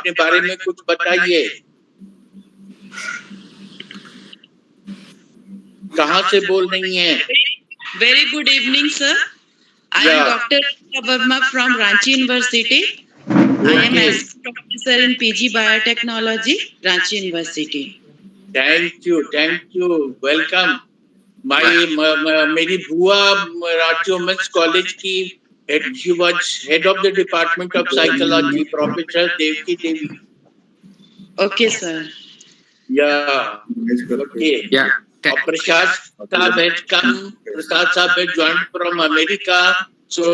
अपने बारे में कुछ बताइए। कहाँ से बोल रही हैं? Very good evening, sir. I am Dr. Verma from Ranchi University. I am assistant professor in PG Biotechnology, Ranchi University. Thank you. Welcome. मेरी बुआ रांची वुमेन्स कॉलेज की she was head of the department of psychology, Professor Devki Devi. Okay, sir. Okay. और प्रसाद साहब है join from America. सो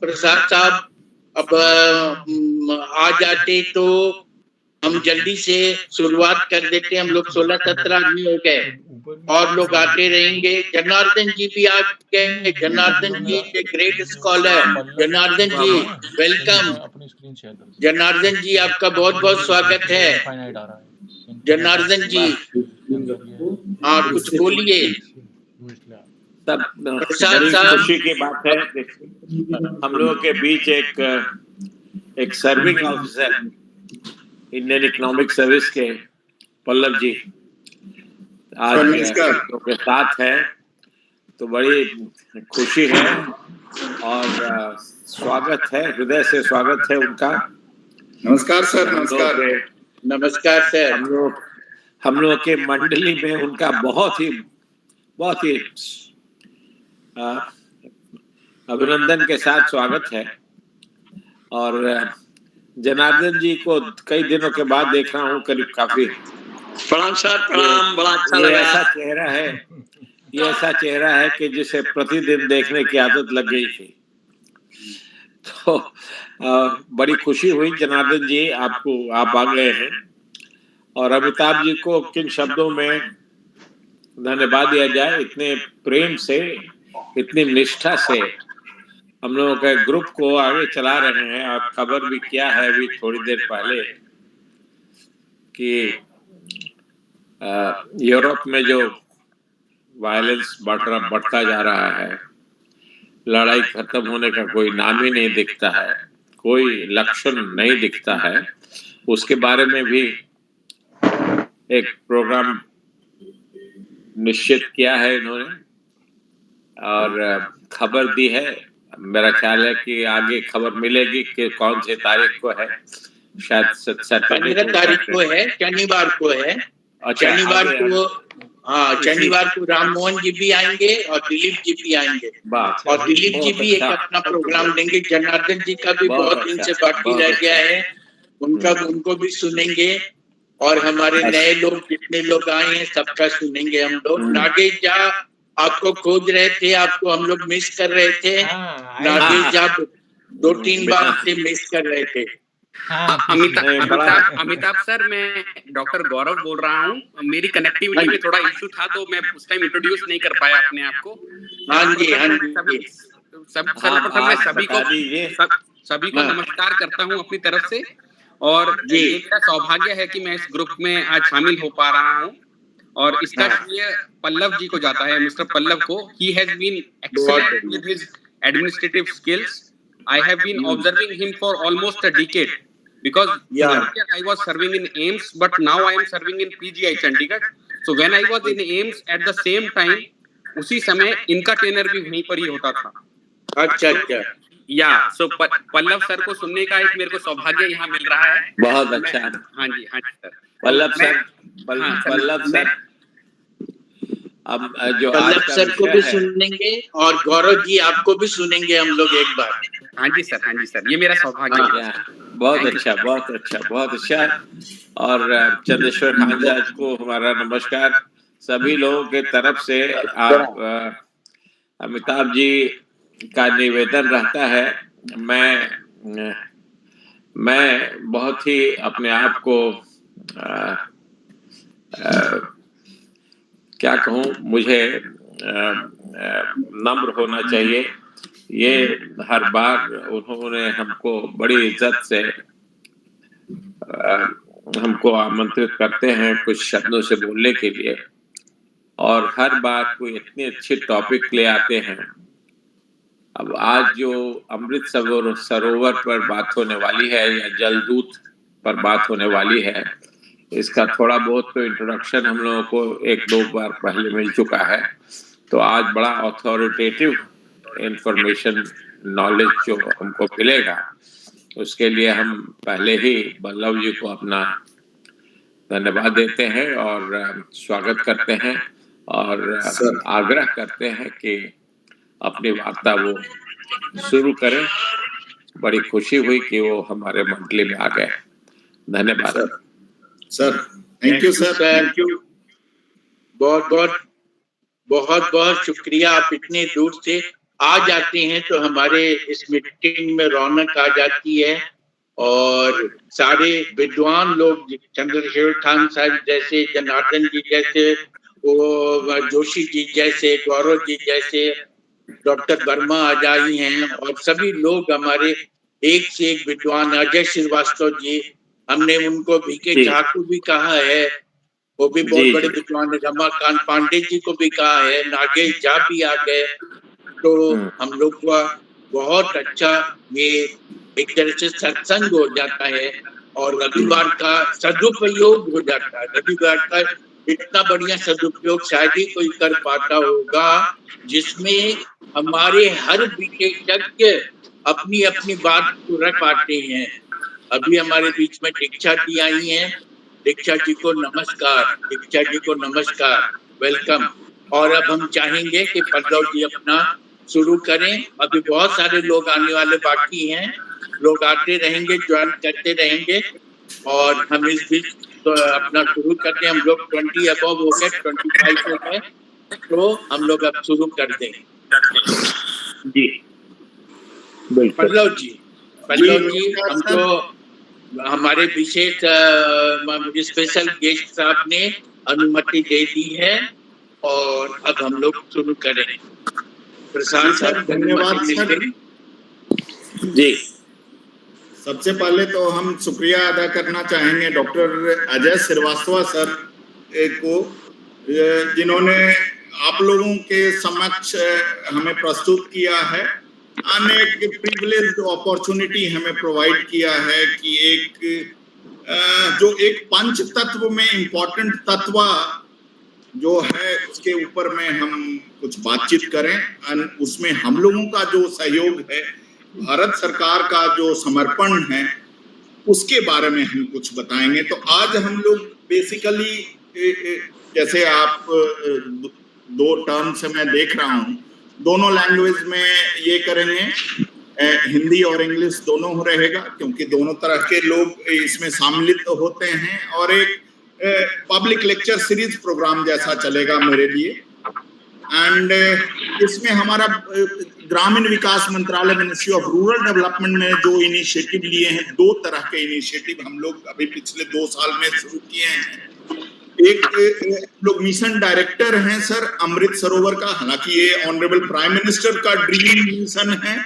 प्रसाद साहब अब आ जाते तो हम जल्दी से शुरुआत कर देते। हम लोग 16-17 आदमी हो गए और लोग आते रहेंगे। जनार्दन जी भी आ गए। जनार्दन जी ग्रेट स्कॉलर। जनार्दन जी वेलकम। जनार्दन जी आपका बहुत बहुत स्वागत है। जनार्दन जी हाँ कुछ बोलिए। सब बड़ी खुशी की बात है। हम लोगों के बीच एक serving officer Indian economic service के पल्लव जी आज के साथ है, तो बड़ी खुशी है और स्वागत है, हृदय से स्वागत है उनका। नमस्कार सर। नमस्कार सर। हम लोग के मंडली में उनका बहुत ही अभिनंदन के साथ स्वागत है। और जनार्दन जी को कई दिनों के बाद देख रहा हूँ, करीब काफी। प्रणाम सर, प्रणाम। बड़ा अच्छा लगा। ये ऐसा चेहरा है कि जिसे प्रतिदिन देखने की आदत लग गई थी। तो बड़ी खुशी हुई जनार्दन जी, आप आ गए हैं। और अमिताभ जी को किन शब्दों में धन्यवाद दिया जाए, इतने प्रेम से, इतनी निष्ठा से हम लोगों के ग्रुप को आगे चला रहे हैं। और खबर भी क्या है अभी थोड़ी देर पहले कि यूरोप में जो वायलेंस बढ़ता जा रहा है, लड़ाई खत्म होने का कोई नाम ही नहीं दिखता है, कोई लक्षण नहीं दिखता है, उसके बारे में भी एक प्रोग्राम निश्चित किया है इन्होंने और खबर दी है। मेरा ख्याल है कि आगे खबर मिलेगी कि कौन से तारीख को है, शायद 15 तारीख को है, शनिवार को है। शनिवार को हाँ, शनिवार को राम मोहन जी भी आएंगे और दिलीप जी भी आएंगे। और दिलीप जी भी एक अपना प्रोग्राम देंगे। जनार्दन जी का भी बहुत दिन से बाकी रह गया है, उनको भी सुनेंगे। और हमारे नए लोग जितने लोग आए हैं सबका सुनेंगे हम लोग। नागेश झा आपको खोज रहे थे, आपको हम लोग मिस कर रहे थे। नागेश झा 2-3 बार से मिस कर रहे थे। अमिताभ सर, मैं डॉक्टर गौरव बोल रहा हूँ। मेरी कनेक्टिविटी में थोड़ा इशू था तो मैं उस टाइम इंट्रोड्यूस नहीं कर पाया अपने आप को। हाँ जी। सर्वप्रथम मैं सभी को नमस्कार करता हूँ अपनी तरफ से। और ये मेरा सौभाग्य है कि मैं इस ग्रुप में आज शामिल हो पा रहा हूँ। और इसका श्रेय पल्लव जी को जाता है, मिस्टर पल्लव को। He has been excellent with his administrative skills. I have been observing him for almost a decade because earlier I was serving in AIIMS, but now I am serving in PGI Chandigarh. So when I was in AIIMS at the same time, उसी समय इनका trainer भी वहीं पर ही होता था। अच्छा। सो Pallav sir को सुनने का एक मेरे को सौभाग्य यहाँ मिल रहा है। बहुत अच्छा। हाँ जी सर। पल्लव सर अब जो पल्लव सर को भी सुनेंगे और गौरव जी आपको भी सुनेंगे हम लोग एक बार। हाँ जी सर, ये मेरा सौभाग्य है। बहुत अच्छा। और चंद्रेश्वर खानजाज को हमारा नमस्कार सभी लोगों के तरफ से। आप अमिताभ जी का निवेदन रहता है, मैं बहुत ही अपने आप को क्या कहूँ, मुझे नम्र होना चाहिए। ये हर बार उन्होंने हमको बड़ी इज्जत से हमको आमंत्रित करते हैं कुछ शब्दों से बोलने के लिए, और हर बार कोई इतनी अच्छी टॉपिक ले आते हैं। अब आज जो अमृत सरोवर पर बात होने वाली है, या जलदूत पर बात होने वाली है। इसका थोड़ा बहुत तो इंट्रोडक्शन हम लोगों को 1-2 बार पहले मिल चुका है, तो आज बड़ा अथॉरिटेटिव इंफॉर्मेशन नॉलेज जो हमको मिलेगा, उसके लिए हम पहले ही बल्लभ जी को अपना धन्यवाद देते हैं और स्वागत करते हैं और आग्रह करते हैं कि अपनी वार्ता वो शुरू करें। बड़ी खुशी हुई कि वो हमारे मंडली में आ गए। धन्यवाद sir. Thank you sir. Thank you. बहुत बहुत शुक्रिया। आप इतने दूर से आ जाते हैं तो हमारे इस मीटिंग में रौनक आ जाती है और सारे विद्वान लोग, चंद्रशेखर खान साहब जैसे, जनार्दन जी जैसे, वो जोशी जी जैसे, गौरव जी जैसे, डॉक्टर वर्मा आजाई हैं और सभी लोग हमारे एक से एक विद्वान, अजय श्रीवास्तव जी, हमने उनको VK ठाकुर भी कहा है, वो भी बहुत बड़े विद्वान है, रमाकांत पांडे जी को भी कहा है, नागेश झा भी आ गए। तो हम लोग का बहुत अच्छा ये एक तरह से सत्संग हो जाता है और रविवार का सदुपयोग हो जाता है। रविवार का इतना बढ़िया सदुपयोग शायद ही कोई कर पाता होगा, जिसमें हमारे हर विशेषज्ञ अपनी अपनी बात को रख पाते हैं। अभी हमारे बीच में दीक्षा जी आई हैं। दीक्षा जी को नमस्कार। दीक्षा जी को नमस्कार, वेलकम। और अब हम चाहेंगे कि पल्लव जी अपना शुरू करें। अभी बहुत सारे लोग आने वाले बाकी हैं, लोग आते रहेंगे, ज्वाइन करते रहेंगे और हम इस बीच तो अपना शुरू करते हैं। हम लोग 20 अबव हो गए, 25 हो गए, तो हम लोग अब शुरू कर देंगे। जी पल्लव जी हमको हमारे विशेष स्पेशल गेस्ट साहब ने अनुमति दे दी है और अब हम लोग शुरू करें। प्रसाद साहब, धन्यवाद सर। जी, सबसे पहले तो हम शुक्रिया अदा करना चाहेंगे डॉक्टर अजय श्रीवास्तव सर को, जिन्होंने आप लोगों के समक्ष हमें प्रस्तुत किया है, अनेक प्रिविलेज्ड अपॉर्चुनिटी हमें प्रोवाइड किया है कि जो एक पंच तत्व में इम्पोर्टेंट तत्व जो है उसके ऊपर में हम कुछ बातचीत करें। उसमें हम लोगों का जो सहयोग है, भारत सरकार का जो समर्पण है, उसके बारे में हम कुछ बताएंगे। तो आज हम लोग बेसिकली, जैसे आप 2 टर्म से मैं देख रहा हूँ, दोनों लैंग्वेज में ये करेंगे, हिंदी और इंग्लिश दोनों रहेगा, क्योंकि दोनों तरह के लोग इसमें सम्मिलित होते हैं और एक पब्लिक लेक्चर सीरीज प्रोग्राम जैसा चलेगा मेरे लिए। एंड इसमें हमारा ग्रामीण विकास मंत्रालय, मिनिस्ट्री ऑफ रूरल डेवलपमेंट ने जो इनिशिएटिव लिए हैं, 2 तरह के इनिशिएटिव हम लोग अभी पिछले 2 साल में शुरू किए हैं। एक लोग मिशन डायरेक्टर हैं सर अमृत सरोवर का, हालांकि ये ऑनरेबल प्राइम मिनिस्टर का ड्रीम मिशन है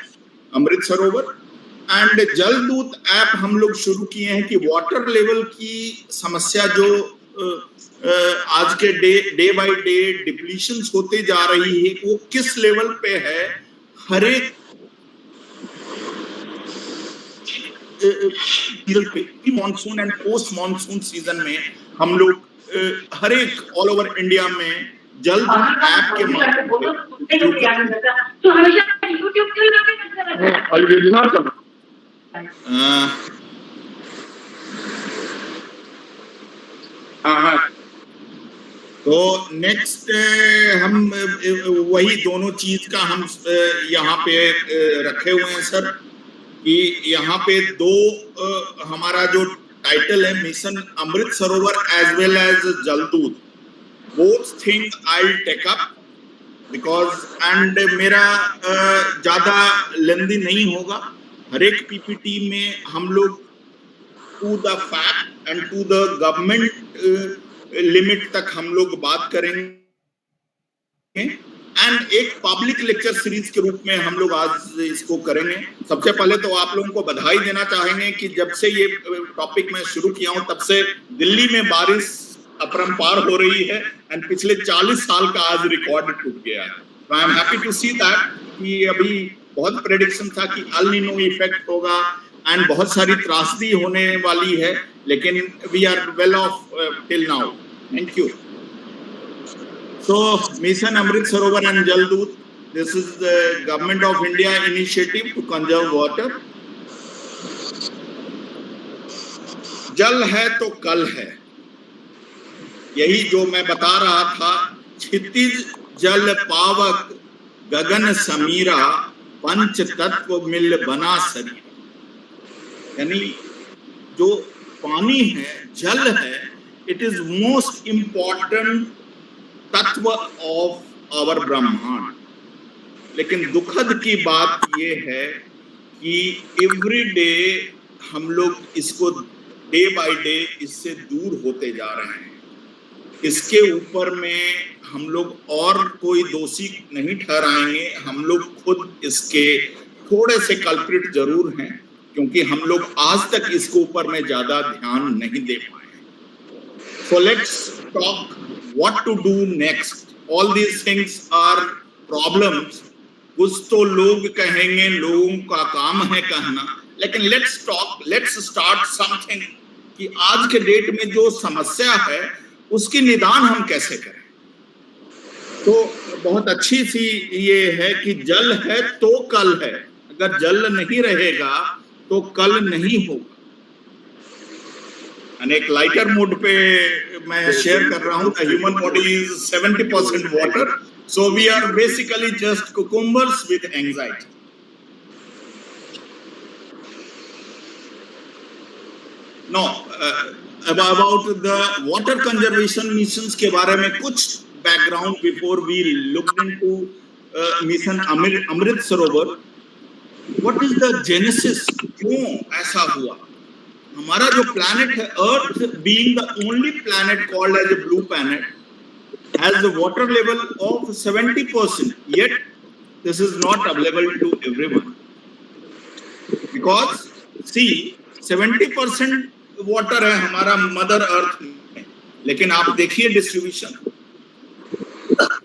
अमृत सरोवर। एंड जल दूत ऐप हम लोग शुरू किए हैं कि वाटर लेवल की समस्या जो आज के डे बाय डे डिप्लीशंस होते जा रही है, वो किस लेवल पे है। हर एक monsoon and post monsoon season में हम लोग हर एक ऑल ओवर इंडिया में जल ऐप के तो नेक्स्ट हम वही दोनों चीज का हम यहाँ पे रखे हुए हैं सर, कि यहाँ पे 2 हमारा जो टाइटल है, mission Amrit Sarovar as well as Jaldoot, both thing I take up because and मेरा ज्यादा लेंदी नहीं होगा। हर एक पीपीटी में हम लोग to the fact and to the government limit तक हम लोग बात करेंगे एंड एक पब्लिक लेक्चर सीरीज के रूप में हम लोग आज इसको करेंगे। सबसे पहले तो आप लोगों को बधाई देना चाहेंगे कि जब से ये टॉपिक मैं शुरू किया हूं, तब से दिल्ली में बारिश अपरंपार हो रही है एंड पिछले 40 साल का आज रिकॉर्ड टूट गया है। I am happy to see that कि अभी बहुत प्रेडिक्शन था कि अल नीनो इफेक्ट होगा, एंड बहुत सारी त्रासदी होने वाली है, लेकिन we are well off till now. Thank you. So Mission Amrit Sarovar and Jal Doot, this is the Government of India initiative to conserve water. जल है तो कल है, यही जो मैं बता रहा था. क्षितिज जल पावक गगन समीरा, पंच तत्व मिल बना शरीर. यानी जो पानी है, जल है, इट इज मोस्ट इम्पॉर्टेंट तत्व ऑफ आवर ब्रह्मांड. लेकिन दुखद की बात ये है कि एवरी डे हम लोग इसको डे बाय डे इससे दूर होते जा रहे हैं. इसके ऊपर में हम लोग और कोई दोषी नहीं ठहराएंगे, हम लोग खुद इसके थोड़े से कल्प्रिट जरूर हैं, क्योंकि हम लोग आज तक इसके ऊपर में ज्यादा ध्यान नहीं दे पाए. So let's talk what to do next. All these things are problems. कुछ तो लोग कहेंगे, लोगों का काम है कहना, लेकिन let's talk, let's start something कि आज के डेट में जो समस्या है उसकी निदान हम कैसे करें. तो बहुत अच्छी सी ये है कि जल है तो कल है. अगर जल नहीं रहेगा तो कल नहीं होगा. एक लाइटर मोड पे मैं शेयर कर रहा हूं. The human body is 70% water, so we are basically just cucumbers with anxiety. No about the water conservation missions के बारे में कुछ background before we looked into mission Amrit Sarovar. What is the genesis, क्यों ऐसा हुआ. हमारा जो प्लैनेट है, earth being the only planet called as a blue planet, has the water level of 70%, yet this is not available to everyone. Because see, 70% water है हमारा mother earth में, लेकिन आप देखिए डिस्ट्रीब्यूशन.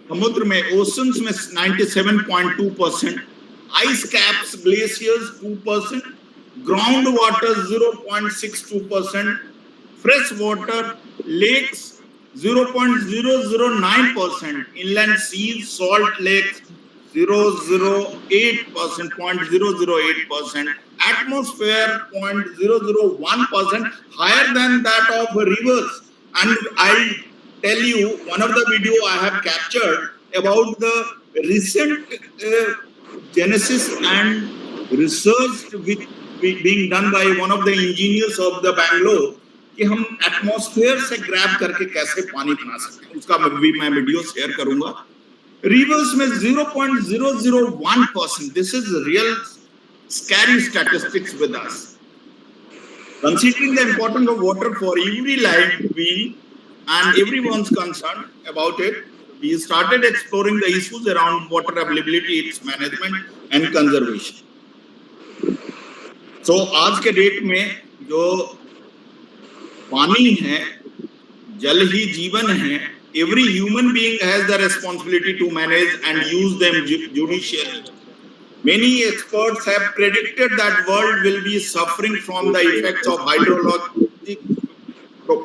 समुद्र में, ओशंस में 97.2%, ice caps, glaciers 2%, ground water 0.62%, fresh water lakes 0.009%, inland seas, salt lakes 0.008%, atmosphere 0.001%, higher than that of rivers. And I'll tell you one of the video I have captured about the recent genesis and research with being done by one of the engineers of the Bangalore, कि हम atmosphere से grab करके कैसे पानी बना सकते हैं. उसका भी मैं वीडियो शेयर करूंगा. रिवर्स में 0.001%. This is real scary statistics with us. Considering the importance of water for every life being and everyone's concerned about it, we started exploring the issues around water availability, its management and conservation. So आज के date में जो पानी है, जल ही जीवन है. Every human being has the responsibility to manage and use them judiciously. Many experts have predicted that world will be suffering from the effects of hydrologic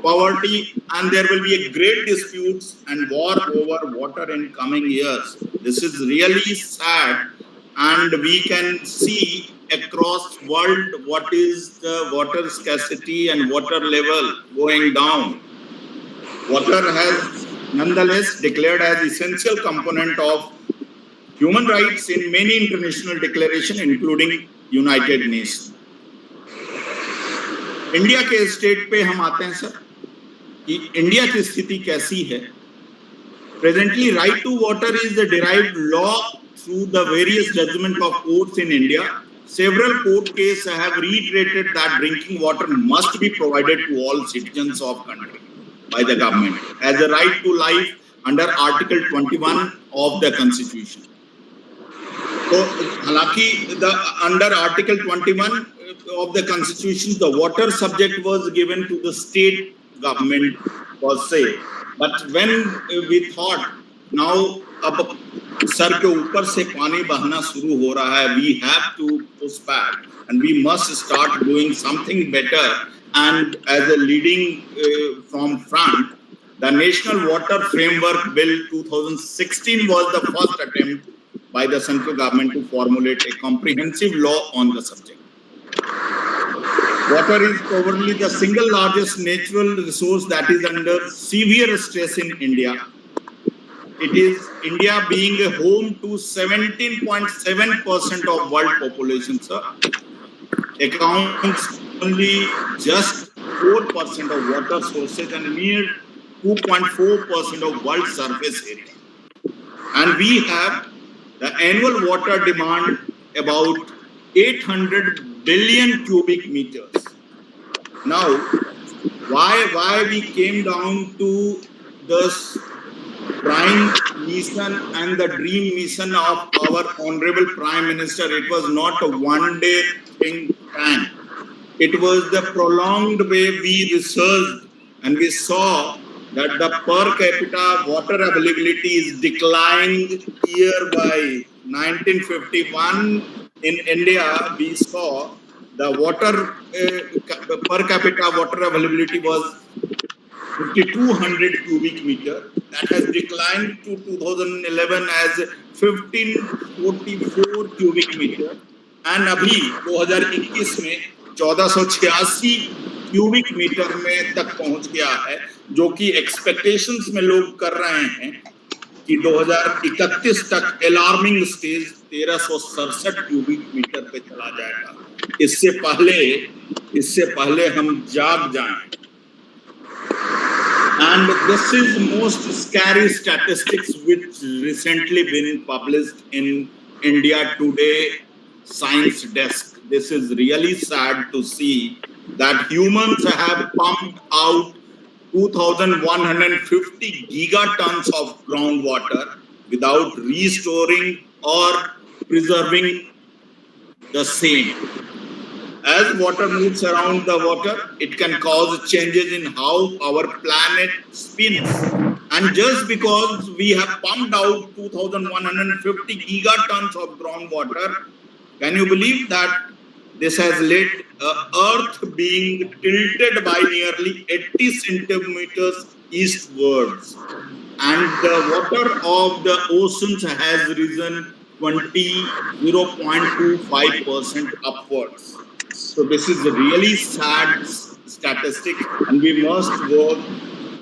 poverty, and there will be a great disputes and war over water in coming years. This is really sad, and we can see across world what is the water scarcity and water level going down. Water has nonetheless declared as essential component of human rights in many international declarations, including United Nations. India के state पे हम आते हैं sir, कि India की स्थिति कैसी है. Presently right to water is the derived law through the various judgement of courts in India. Several court cases have reiterated that drinking water must be provided to all citizens of country by the government as a right to life under Article 21 of the Constitution. So, हालांकि under Article 21 of the Constitution, the water subject was given to the state government per se. But when we thought now अब सर के ऊपर से पानी बहना शुरू हो रहा है. We have to push back and we must start doing something better. And as a leading from front, the National Water Framework Bill 2016 was the first attempt by the central government to formulate a comprehensive law on the subject. Water is probably the single largest natural resource that is under severe stress in India. It is India being a home to 17.7% of world population, sir, accounts only just 4% of water sources and mere 2.4% of world surface area. And we have the annual water demand about 800 billion cubic meters. Now, why we came down to this prime mission and the dream mission of our honorable Prime Minister? It was not a one-day thing time. It was the prolonged way we researched and we saw that the per capita water availability is declining year by 1951 in India. We saw the water per capita water availability was 5,200 cubic meter. That has declined to 2011 as 1,544 cubic meter. And अभी 2021 में 1486 cubic metre में तक पहुंच गया है, जो कि expectations में लोग कर रहे हैं कि 2031 तक अलार्मिंग स्टेज 1367 क्यूबिक मीटर पे चला जाएगा. इससे पहले हम जाग जाएं. And this is most scary statistics which recently been published in India Today Science Desk. This is really sad to see that humans have pumped out 2,150 gigatons of groundwater without restoring or preserving the same. As water moves around the water, it can cause changes in how our planet spins. And just because we have pumped out 2,150 gigatons of groundwater, can you believe that this has led Earth being tilted by nearly 80 centimeters eastwards? And the water of the oceans has risen 0.25% upwards. So this is a really sad statistic, and we must work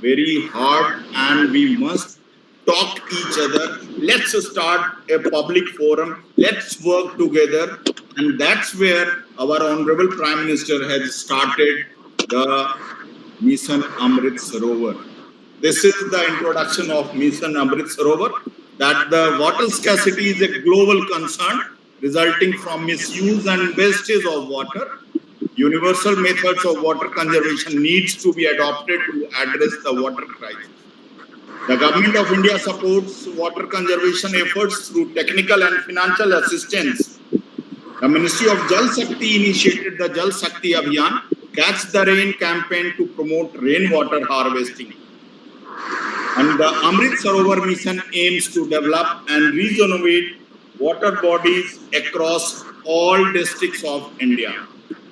very hard and we must talk to each other. Let's start a public forum. Let's work together. And that's where our Honorable Prime Minister has started the Mission Amrit Sarovar. This is the introduction of Mission Amrit Sarovar, that the water scarcity is a global concern resulting from misuse and wastage of water. Universal methods of water conservation needs to be adopted to address the water crisis. The Government of India supports water conservation efforts through technical and financial assistance. The Ministry of Jal Shakti initiated the Jal Shakti Abhiyan, Catch the Rain campaign to promote rainwater harvesting. And the Amrit Sarovar mission aims to develop and regenerate water bodies across all districts of India.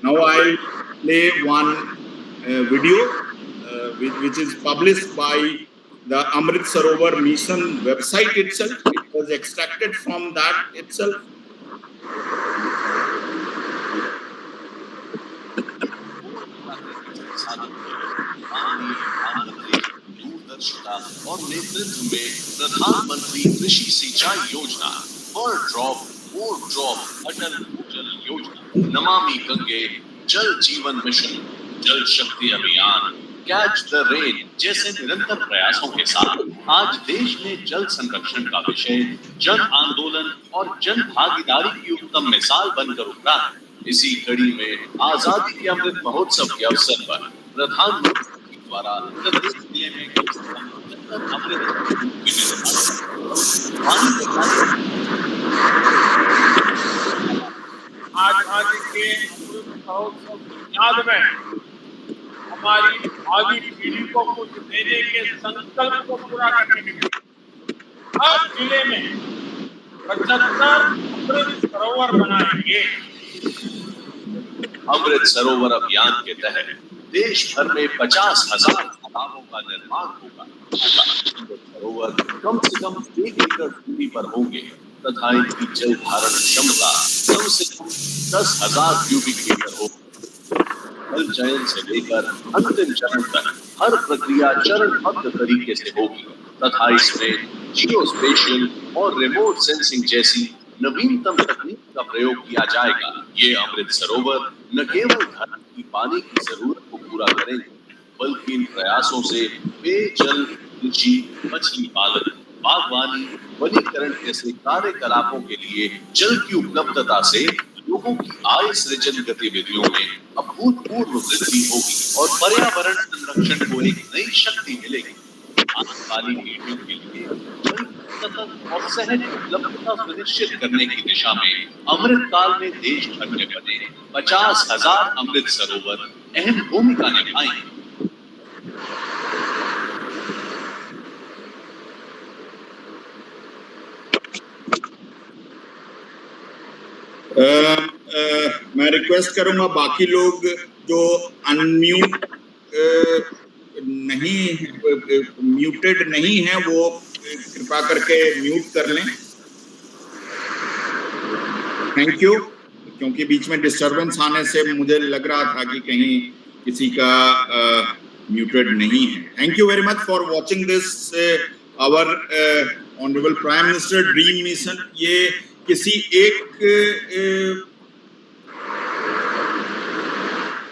Now I'll play one video which is published by the Amrit Sarovar mission website itself. It was extracted from that itself. और नेतृत्व में प्रधानमंत्री कृषि सिंचाई योजना, पर drop more drop अटल भूजल योजना, नमामि गंगे जल जीवन मिशन, जल शक्ति अभियान, कैच द रेन जैसे निरंतर प्रयासों के साथ आज देश में जल संरक्षण का विषय जन आंदोलन और जन भागीदारी की उत्तम मिसाल बनकर उभरा है. इसी कड़ी में आजादी के अमृत महोत्सव के अवसर पर प्रधानमंत्री द्वारा प्रदेश जिले में अमृत आजादी के अमृत महोत्सव की याद में हमारी भावी पीढ़ी को कुछ देने के संकल्प को पूरा करने के लिए हर जिले में 75 अमृत सरोवर बनाएंगे। अमृत सरोवर अभियान के तहत देश भर में 50,000 तालाबों का निर्माण होगा। अमृत सरोवर कम से कम 1 एकड़ दूरी पर होंगे तथा इनकी जल धारण क्षमता कम से कम 10,000 क्यूबिक मीटर होगी। जल चयन से लेकर अंतिम चरण तक हर प्रक्रिया चरणबद्ध तरीके से होगी तथा इसमें जियोस्पेशियल और रिमोट सेंसिंग जैसी नवीनतम तकनीक का प्रयोग किया जाएगा। ये अमृत सरोवर न केवल धरती की पानी की जरूरत को पूरा करेंगे बल्कि इन प्रयासों से पेयजल, कृषि, मछली पालन, बागवानी, वनीकरण जैसे कार्यकलापों के लिए जल की उपलब्धता से लोगों की आय सृजन गतिविधियों में अभूतपूर्व वृद्धि होगी और पर्यावरण संरक्षण को एक नई शक्ति मिलेगी। आने वाली पीढ़ियों के लिए जल सतत और सहज उपलब्धता सुनिश्चित करने की दिशा में अमृत काल में देश भर में बने 50,000 अमृत सरोवर अहम भूमिका निभाएंगे। मैं रिक्वेस्ट करूंगा बाकी लोग जो अनम्यूट म्यूटेड नहीं है वो कृपा करके म्यूट कर लें। Thank you. क्योंकि बीच में डिस्टरबेंस आने से मुझे लग रहा था कि कहीं किसी का म्यूटेड नहीं है। Thank you very much for watching this our honourable prime minister dream mission. ये किसी एक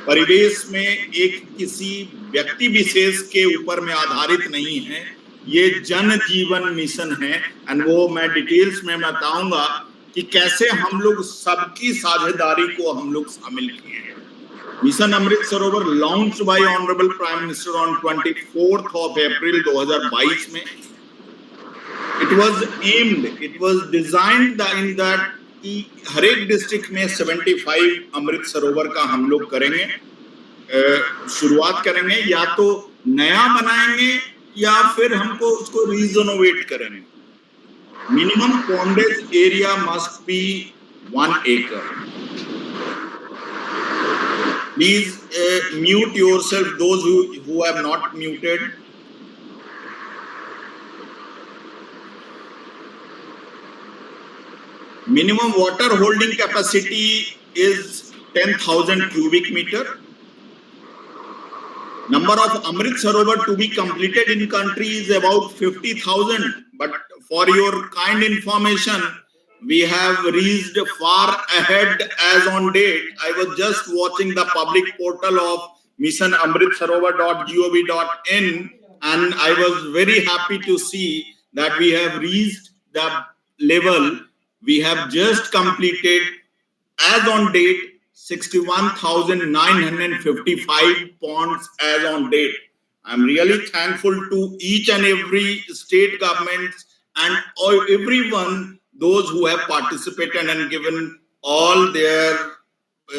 परिवेश में एक किसी व्यक्ति विशेष के ऊपर में आधारित नहीं है, ये जन जीवन मिशन है। एंड वो मैं डिटेल्स में बताऊंगा कि कैसे हम लोग सबकी साझेदारी को हम लोग शामिल किए हैं। Mission Amrit Sarovar launch by honourable prime minister on 24th of April 2022 में it was designed in that कि हर एक डिस्ट्रिक्ट में 75 अमृत सरोवर का हम लोग करेंगे, शुरुआत करेंगे, या तो नया बनाएंगे या फिर हमको उसको रीजोनोवेट करेंगे। Minimum pondage area must be 1 acre। Please mute yourself those who have not muted। Minimum water holding capacity is 10,000 cubic meter. Number of Amrit Sarovar to be completed in country is about 50,000. But for your kind information, we have reached far ahead as on date. I was just watching the public portal of missionamritsarovar.gov.in and I was very happy to see that we have reached the level. We have just completed, as on date, 61,955 ponds as on date. I'm really thankful to each and every state governments and everyone, those who have participated and given all their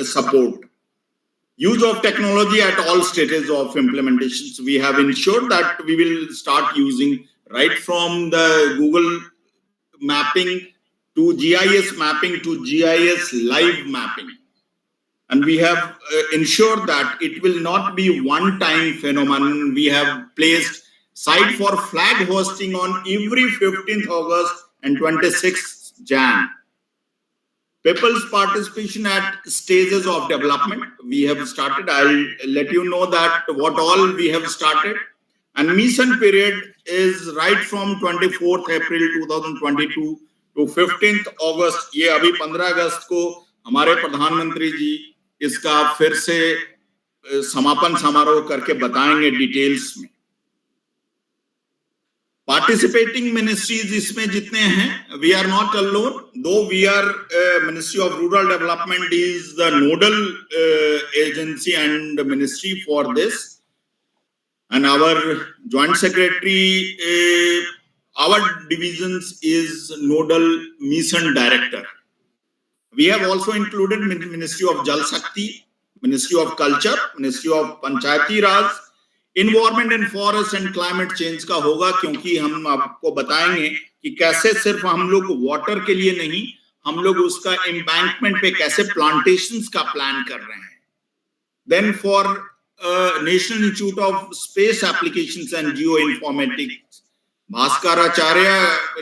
support. Use of technology at all stages of implementation. So we have ensured that we will start using right from the Google mapping to GIS mapping to GIS live mapping. And we have ensured that it will not be one-time phenomenon. We have placed site for flag hosting on every 15th August and 26th Jan. People's participation at stages of development. We have started. I'll let you know that what all we have started. And mission period is right from 24th April 2022 to 15th August। ये अभी 15 अगस्त को हमारे प्रधानमंत्री जी इसका फिर से समापन समारोह करके बताएंगे डिटेल्स में। पार्टिसिपेटिंग मिनिस्ट्रीज इसमें जितने हैं, we are not alone, though we are ministry of rural development is the nodal agency and ministry for this, and our joint secretary our divisions is nodal mission director. We have also included Ministry of Jal Shakti, Ministry of Culture, Ministry of Panchayati Raj, environment and forest and climate change का होगा, क्योंकि हम आपको बताएंगे कि कैसे सिर्फ हम लोग वाटर के लिए नहीं, हम लोग उसका एम्बैंकमेंट पे कैसे प्लांटेशंस का प्लान कर रहे हैं। Then for national institute of space applications and geo informatics, Bhaskaracharya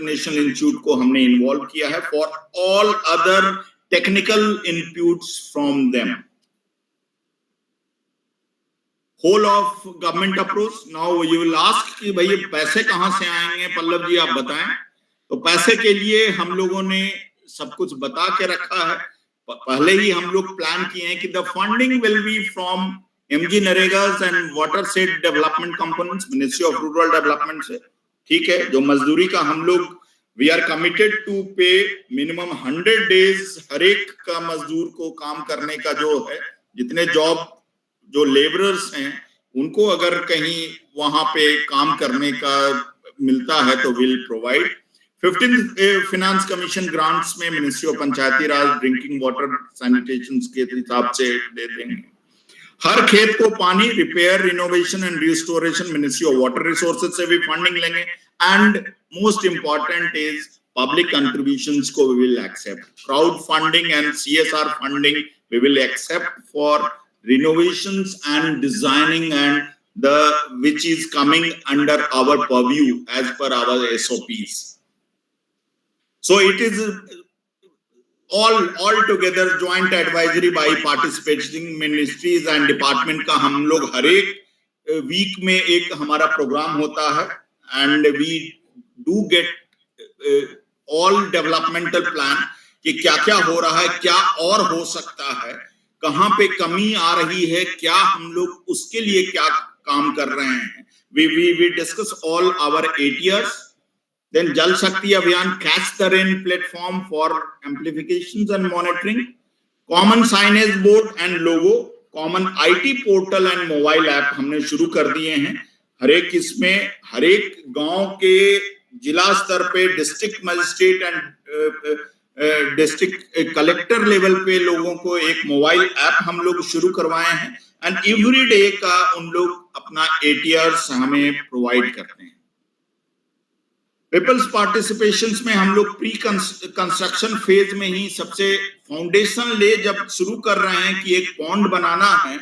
national institute को हमने इन्वॉल्व किया है for all other technical inputs from them. Whole of government approach. Now you will ask कि भाई पैसे कहां से आएंगे, पल्लव जी आप बताएं। तो पैसे के लिए हम लोगों ने सब कुछ बता के रखा है, पहले ही हम लोग प्लान किए हैं कि the funding will be from MG NREGS and watershed development components, ministry of rural development से। ठीक है, जो मजदूरी का हम लोग we are committed to pay minimum 100 days हर एक का मजदूर को काम करने का जो है, जितने जॉब जो लेबरर्स हैं उनको अगर कहीं वहां पे काम करने का मिलता है तो will provide. 15 finance commission grants में ministry of Panchayati Raj drinking water sanitation के हिसाब से दे देंगे। हर खेत को पानी, repair, renovation and restoration ministry of water resources से भी फंडिंग लेंगे। And most important is public contributions को we will accept, crowd funding and CSR funding we will accept for renovations and designing and the which is coming under our purview as per our SOPs. So it is all together joint advisory by participating ministries and department का हम लोग हर एक week में एक हमारा programme होता है and we do get all developmental plan कि क्या क्या हो रहा है, क्या और हो सकता है, कहां पे कमी आ रही है, क्या हम लोग उसके लिए क्या काम कर रहे हैं। we discuss all our ATRs. Then Jal Shakti Abhiyan Catch the Rain platform for amplifications and monitoring, common signage board and logo, common IT portal and mobile app हमने शुरू कर दिए हैं। हर एक इसमें हर एक गांव के जिला स्तर पे district magistrate and district collector level पे लोगों को एक मोबाइल ऐप हम लोग शुरू करवाए हैं एंड एवरी डे का उन लोग अपना ATRs हमें प्रोवाइड करते हैं। पीपल्स पार्टिसिपेशंस में हम लोग प्री कंस्ट्रक्शन फेज में ही सबसे फाउंडेशन ले जब शुरू कर रहे हैं कि एक पॉन्ड बनाना है,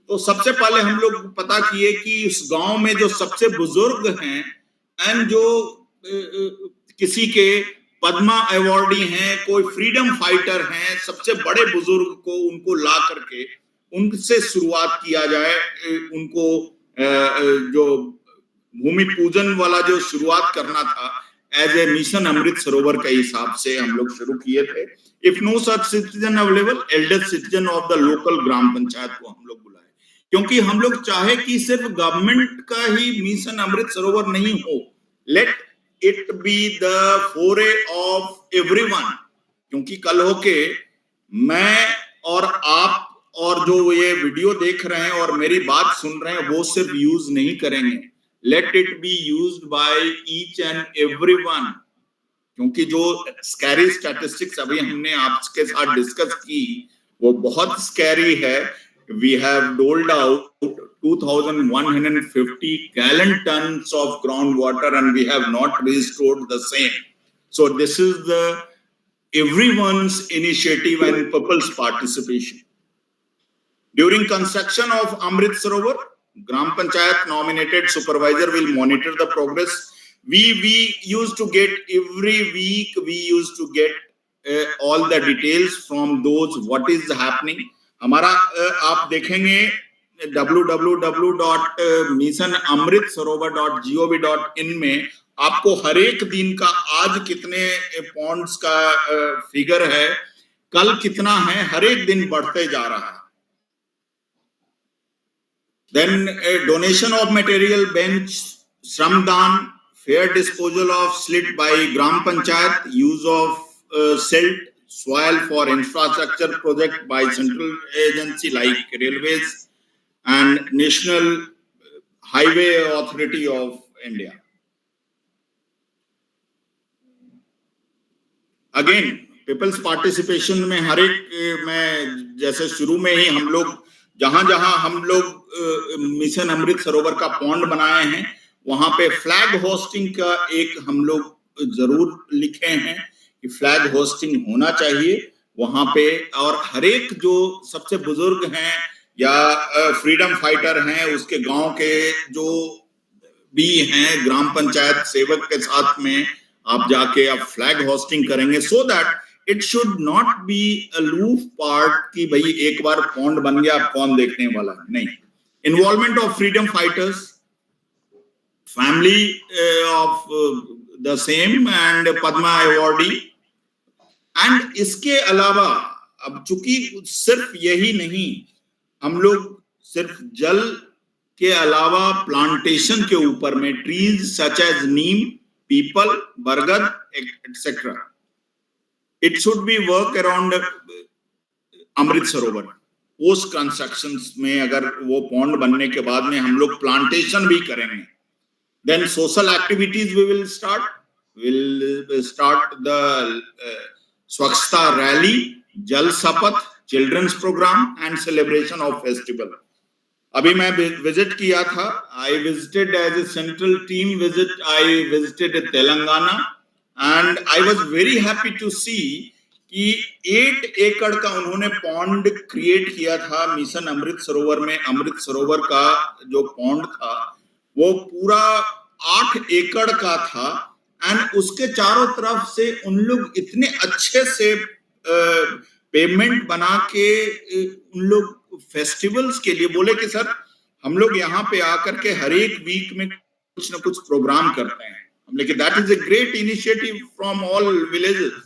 तो सबसे पहले हम लोग पता किए कि उस गांव में जो सबसे बुजुर्ग हैं एंड जो किसी के पद्मा अवार्डी हैं, कोई फ्रीडम फाइटर हैं, सबसे बड़े बुजुर्ग को उनको ला करके उनसे शुरुआत किया जाए। उनको जो भूमि पूजन वाला जो शुरुआत करना था एज ए मिशन अमृत सरोवर के हिसाब से हम लोग शुरू किए थे। If no such citizen available, eldest citizen of the local gram panchayat को हम लोग बुलाए, क्योंकि हम लोग चाहे कि सिर्फ गवर्नमेंट का ही मिशन अमृत सरोवर नहीं हो, लेट इट बी द फोरे ऑफ एवरीवन। क्योंकि कल होके मैं और आप और जो ये वीडियो देख रहे हैं और मेरी बात सुन रहे हैं वो सिर्फ यूज नहीं करेंगे, let it be used by each and everyone. क्योंकि जो स्कैरी स्टैटिस्टिक्स अभी हमने आपके साथ डिस्कस की वो बहुत स्कैरी है। We have doled out 2,150 gallon tons of groundwater and we have not restored the same. So this is the everyone's initiative and people's participation. During construction of Amrit Sarovar, Gram Panchayat nominated supervisor will monitor the progress. We used to get every week, we used to get all the details from those what is happening. हमारा आप देखेंगे www.missionamritsarovar.gov.in में आपको हर एक दिन का आज कितने पॉन्ड्स का फिगर है, कल कितना है, हर एक दिन बढ़ते जा रहा है। Then donation of material, bench, श्रमदान, fair disposal of slit by Gram Panchayat, use of silt, soil for infrastructure project by central agency like Railways and National Highway Authority of India. Again, people's participation में हर एक में जैसे शुरू में ही हम लोग जहां हम लोग मिशन अमृत सरोवर का पॉन्ड बनाए हैं, वहां पे फ्लैग होस्टिंग का एक हम लोग जरूर लिखे हैं कि फ्लैग होस्टिंग होना चाहिए वहां पे, और हर एक जो सबसे बुजुर्ग हैं या फ्रीडम फाइटर हैं उसके गांव के जो भी हैं, ग्राम पंचायत सेवक के साथ में आप जाके आप फ्लैग होस्टिंग करेंगे, so that it should not be a लूफ part कि भाई एक बार पॉन्ड बन गया कौन देखने वाला है, नहीं. Involvement of freedom fighters, family of the same and Padma awardee, and इसके अलावा अब चूंकि सिर्फ यही नहीं, हम लोग सिर्फ जल के अलावा प्लांटेशन के ऊपर में trees such as neem, peepal, bargad etcetera, it should be work around Amrit Sarovar. Post construction में अगर वो पॉन्ड बनने के बाद में हम लोग प्लांटेशन भी करेंगे, then social activities we will start the Swachhta rally, Jal Sapath, children's program and celebration of festival. अभी मैं विजिट किया था, I visited as a central team visit, I visited Telangana and I was very happy to see कि 8 एकड़ का उन्होंने pond create किया था मिशन अमृत सरोवर में. अमृत सरोवर का जो पॉन्ड था वो पूरा 8 एकड़ का था एंड उसके चारों तरफ से उन लोग इतने अच्छे से पेमेंट बना के उन लोग फेस्टिवल्स के लिए बोले कि सर हम लोग यहाँ पे आकर के हर एक वीक में कुछ ना कुछ प्रोग्राम करते हैं. हमने कि that is a great initiative from all villages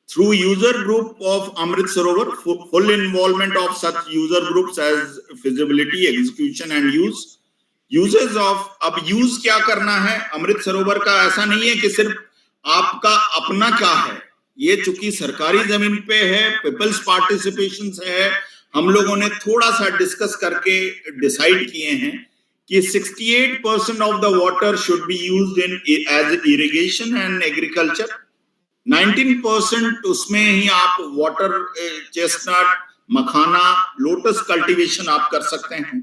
through user group of Amrit Sarovar, full involvement of such user groups as feasibility, execution and use. Uses of, अब यूज क्या करना है अमृत सरोवर का, ऐसा नहीं है कि सिर्फ आपका अपना क्या है, ये चूंकि सरकारी जमीन पे है, पीपल्स पार्टिसिपेशन है, हम लोगों ने थोड़ा सा डिस्कस करके डिसाइड किए हैं कि 68% of the water should be used in as irrigation and agriculture, 19% उसमें ही आप water chestnut, makhana, lotus cultivation आप कर सकते हैं.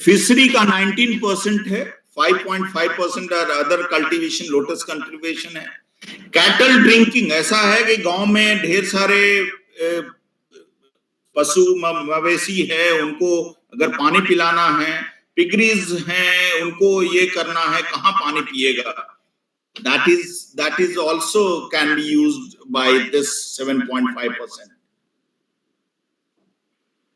फिशरी का 19% है, 5.5% अदर कल्टीवेशन, लोटस कल्टीवेशन है. कैटल ड्रिंकिंग, ऐसा है कि गांव में ढेर सारे पशु मवेशी है, उनको अगर पानी पिलाना है, पिगरीज हैं, उनको ये करना है, कहाँ पानी पिएगा, that is also can be used by this 7.5%.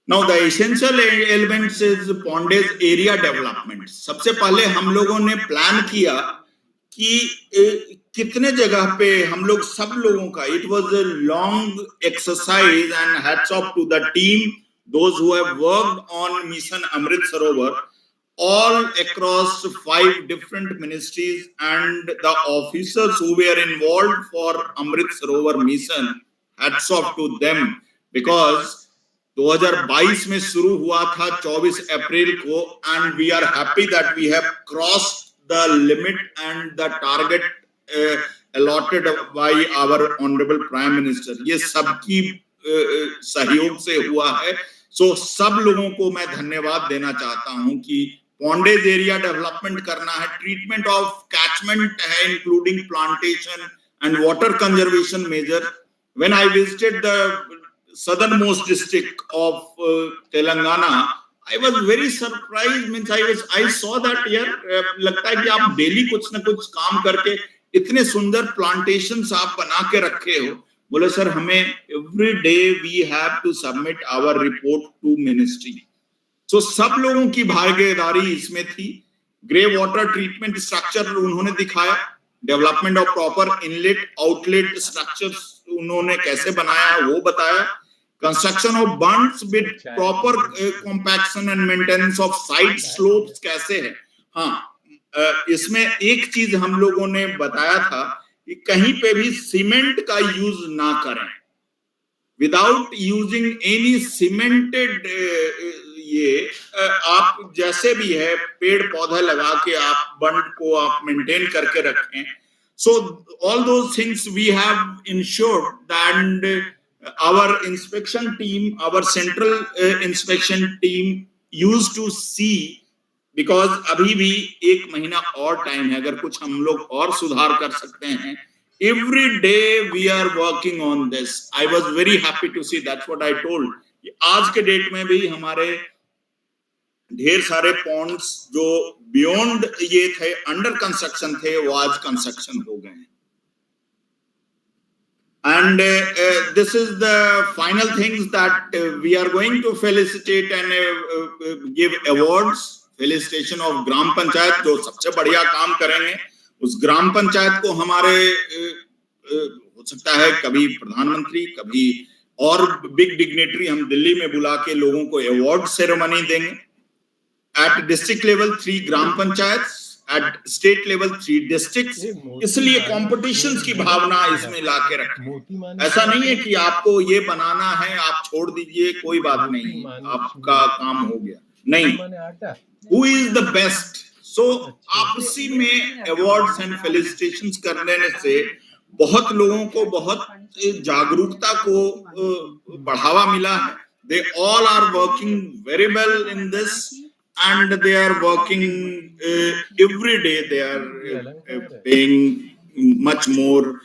Now the essential elements is pondage area development. सबसे पहले हम लोगों ने प्लान किया कि कितने जगह पे हम लोग सब लोगों का, it was a long exercise and hats off to the team, those who have worked on Mission Amrit Sarovar all across 5 different ministries and the officers who were involved for Amrit Sarovar mission, hats off to them, because 2022 में शुरू हुआ था 24 अप्रैल को, and we are happy that we have crossed the limit and the target allotted by our honorable prime minister. ये सबकी सहयोग से हुआ है. सो सब लोगों को मैं धन्यवाद देना चाहता हूं कि पॉन्डेज एरिया डेवलपमेंट करना है, ट्रीटमेंट ऑफ कैचमेंट है, including plantation and water conservation measure. When I visited the southernmost district of Telangana, I was very surprised, means I saw that यार लगता है कि आप डेली कुछ ना कुछ काम करके इतने सुंदर प्लांटेशंस आप बना के रखे हो. बोले सर हमें every day we have to submit our report to ministry. So सब लोगों की भागीदारी इसमें थी. ग्रे वाटर ट्रीटमेंट स्ट्रक्चर उन्होंने दिखाया, development of proper inlet outlet structures उन्होंने कैसे बनाया है वो बताया. Construction of बंड्स with proper compaction and maintenance of side slopes कैसे है. हाँ, इसमें एक चीज हम लोगों ने बताया था कि कहीं पे भी सीमेंट का यूज ना करें. विदाउट यूजिंग एनी सीमेंटेड, ये आप जैसे भी है पेड़ पौधा लगा के आप बंड को आप मेंटेन करके रखें. So all those things we have ensured that our inspection team, our central inspection team used to see, because अभी भी 1 महीना और टाइम है, अगर कुछ हम लोग और सुधार कर सकते हैं. Every day we are working on this. I was very happy to see. That's what I told. आज के डेट में भी हमारे ढेर सारे पॉन्ड्स जो बियॉन्ड ये थे, अंडर कंस्ट्रक्शन थे, वो आज कंस्ट्रक्शन हो गए हैं. And this is the final things that we are going to felicitate and give awards. Felicitation of ग्राम पंचायत जो सबसे बढ़िया काम करेंगे, उस ग्राम पंचायत को हमारे हो सकता है कभी प्रधानमंत्री, कभी और बिग डिग्नेटरी हम दिल्ली में बुला के लोगों को अवार्ड सेरेमनी देंगे. At district level 3 gram panchayat, at state level 3 districts. इसलिए कॉम्पिटिशंस की भावना इसमें ला के रखें. ऐसा नहीं है कि आपको ये बनाना है, आप छोड़ दीजिए, कोई बात नहीं, आपका काम हो गया. नहीं, who is the best? So आपसी में अवार्ड्स एंड फेलिसिटेशंस करने से बहुत लोगों को बहुत जागरूकता को बढ़ावा मिला है. They all are working very well in this. And they are working every day. They are paying much more,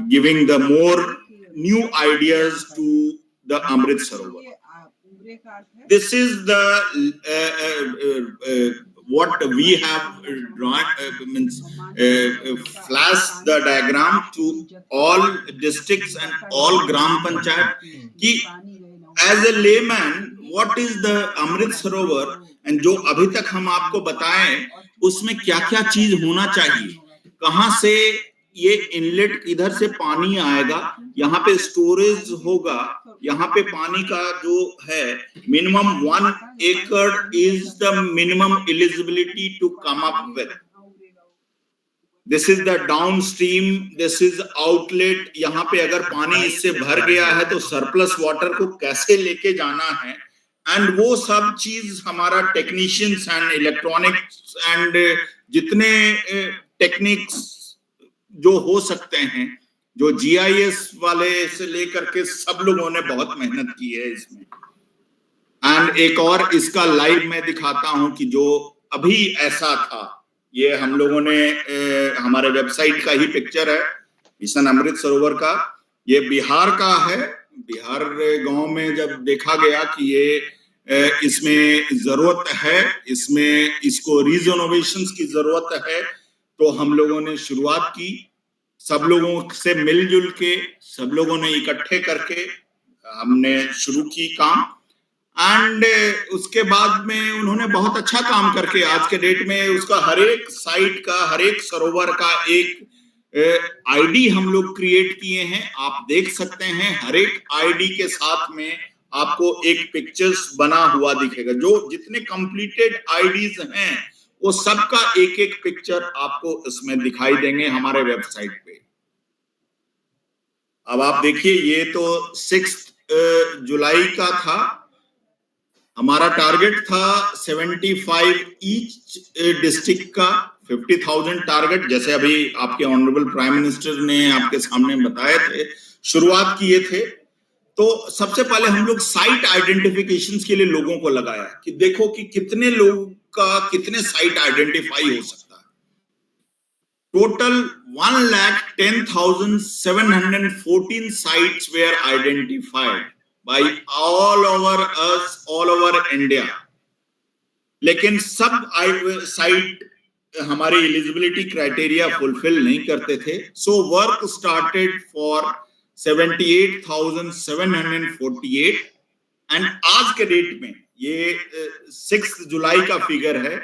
giving the more new ideas to the Amrit Sarovar. This is the what we have drawn, means flash the diagram to all districts and all Gram Panchayat. कि as a layman, what is the Amrit Sarovar, and जो अभी तक हम आपको बताएं उसमें क्या क्या चीज होना चाहिए, कहां से ये इनलेट, इधर से पानी आएगा, यहाँ पे स्टोरेज होगा, यहाँ पे पानी का जो है minimum 1 acre is the minimum eligibility to come up with. This is the downstream, this is outlet. यहाँ पे अगर पानी इससे भर गया है तो सरप्लस वाटर को कैसे लेके जाना है, एंड वो सब चीज हमारा टेक्नीशियंस एंड इलेक्ट्रॉनिक्स एंड जितने टेक्निक्स जो हो सकते हैं, जो GIS वाले से लेकर के सब लोगों ने बहुत मेहनत की है इसमें. एंड एक और इसका लाइव मैं दिखाता हूं कि जो अभी ऐसा था, ये हम लोगों ने हमारे वेबसाइट का ही पिक्चर है मिशन अमृत सरोवर का. ये बिहार का है. बिहार गांव में जब देखा गया कि ये इसमें जरूरत है, इसमें इसको रीजोनोवेशंस की जरूरत है, तो हम लोगों ने शुरुआत की. सब लोगों से मिलजुल के, सब लोगों ने इकट्ठे करके हमने शुरू की काम. एंड उसके बाद में उन्होंने बहुत अच्छा काम करके आज के डेट में उसका हर एक साइट का, हर एक सरोवर का एक आईडी हम लोग क्रिएट किए हैं. आप देख सकते हैं हर एक आईडी के साथ में आपको एक पिक्चर्स बना हुआ दिखेगा. जो जितने कंप्लीटेड आईडीज हैं वो सबका एक एक पिक्चर आपको इसमें दिखाई देंगे हमारे वेबसाइट पे. अब आप देखिए, ये तो 6 जुलाई का था. हमारा टारगेट था 75 ईच डिस्ट्रिक्ट का, 50,000 टारगेट, जैसे अभी आपके ऑनरेबल प्राइम मिनिस्टर ने आपके सामने बताए थे, शुरुआत किए थे. तो सबसे पहले हम लोग साइट आइडेंटिफिकेशन के लिए लोगों को लगाया कि देखो कि कितने लोग का कितने साइट आइडेंटिफाई हो सकता है. Total 1,10,714 sites were identified by all over us, all over India. लेकिन सब साइट हमारे एलिजिबिलिटी क्राइटेरिया फुलफिल नहीं करते थे. So work started for 78,748 and आज के डेट में ये 6 जुलाई का फिगर है,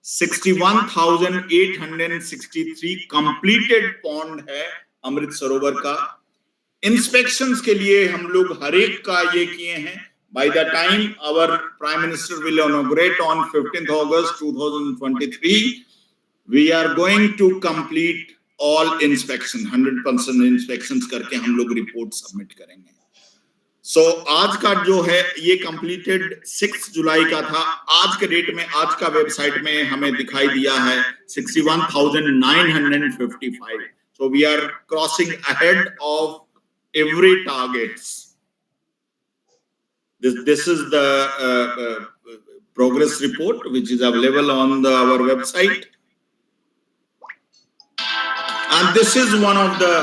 61,863 कंप्लीटेड पॉन्ड है अमृत सरोवर का. इंस्पेक्शंस के लिए हम लोग हर एक का ये किए हैं. By the time our prime minister will inaugurate on 15th August 2023, we are going to complete all inspection, 100% inspections करके हम लोग रिपोर्ट सबमिट करेंगे. सो आज का जो है ये कंप्लीटेड 6 जुलाई का था. आज के डेट में आज का वेबसाइट में हमें दिखाई दिया है 61,955. So we are crossing ahead of every targets. This is the progress report which is available on our website, and this is one of the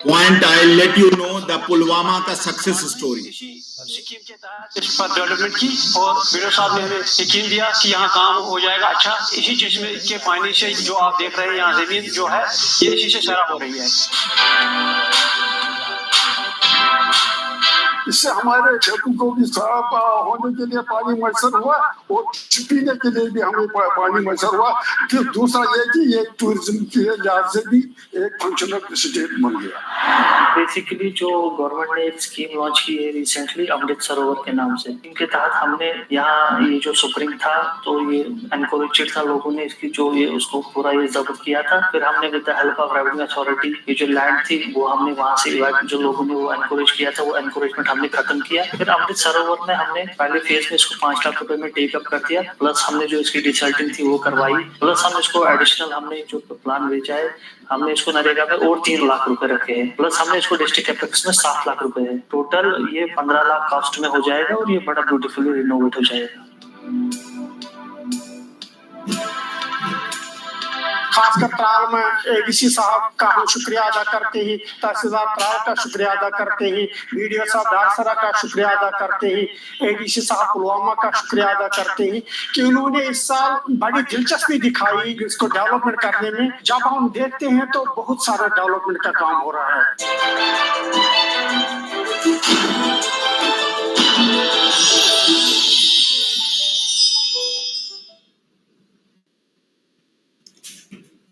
point I'll let you know, the Pulwama का success story. Scheme के तहत इस पर development की और video साहब ने हमें यकीन दिया कि यहाँ काम हो जाएगा अच्छा। इसी चीज में के पानी से जो आप देख रहे हैं यहाँ जमीन जो है ये इसी से सैराब हो रही है। इससे हमारे खेतों को भी साफ होने के लिए पानी मैसर हुआ और पीने के लिए भी हमें पानी मैसर हुआ। फिर दूसरा ये कि ये टूरिज्म के लिहाज से भी एक फंक्शनल स्टेट बन गया। बेसिकली जो गवर्नमेंट ने एक स्कीम लॉन्च की है रिसेंटली अमृत सरोवर के नाम से, इनके तहत हमने यहाँ ये जो स्प्रिंग था तो ये एनकोरेजेड था, लोगों ने इसकी जो ये उसको पूरा ये जब्त किया था। फिर हमने with the help of revenue authority ये जो लैंड थी वो हमने वहाँ से जो लोगों ने वो एनकोरेज किया था वो एनकोरेजमेंट हमने खत्म किया। फिर अमृत सरोवर में हमने पहले फेज में इसको 5 लाख रुपए में टेकअप कर दिया, प्लस हमने जो इसकी डिसल्टिंग थी वो करवाई, प्लस हम इसको एडिशनल हमने जो प्लान भेजा है हमने इसको नरेगा में और 3 लाख रुपए रखे हैं, प्लस हमने इसको डिस्ट्रिक्ट कैपेक्स में 7 लाख रुपए है। टोटल ये 15 लाख कॉस्ट में हो जाएगा और ये बड़ा ब्यूटीफुली रिनोवेट हो जाएगा। खासकर त्राल में एडीसी साहब का हम शुक्रिया अदा करते ही, तहसीलदार त्राल का शुक्रिया अदा करते ही, बीडीओ साहब दारसरा का शुक्रिया अदा करते ही, एडीसी साहब पुलवामा का शुक्रिया अदा करते ही कि उन्होंने इस साल बड़ी दिलचस्पी दिखाई इसको डेवलपमेंट करने में। जब हम देखते हैं तो बहुत सारा डेवलपमेंट का काम हो रहा है।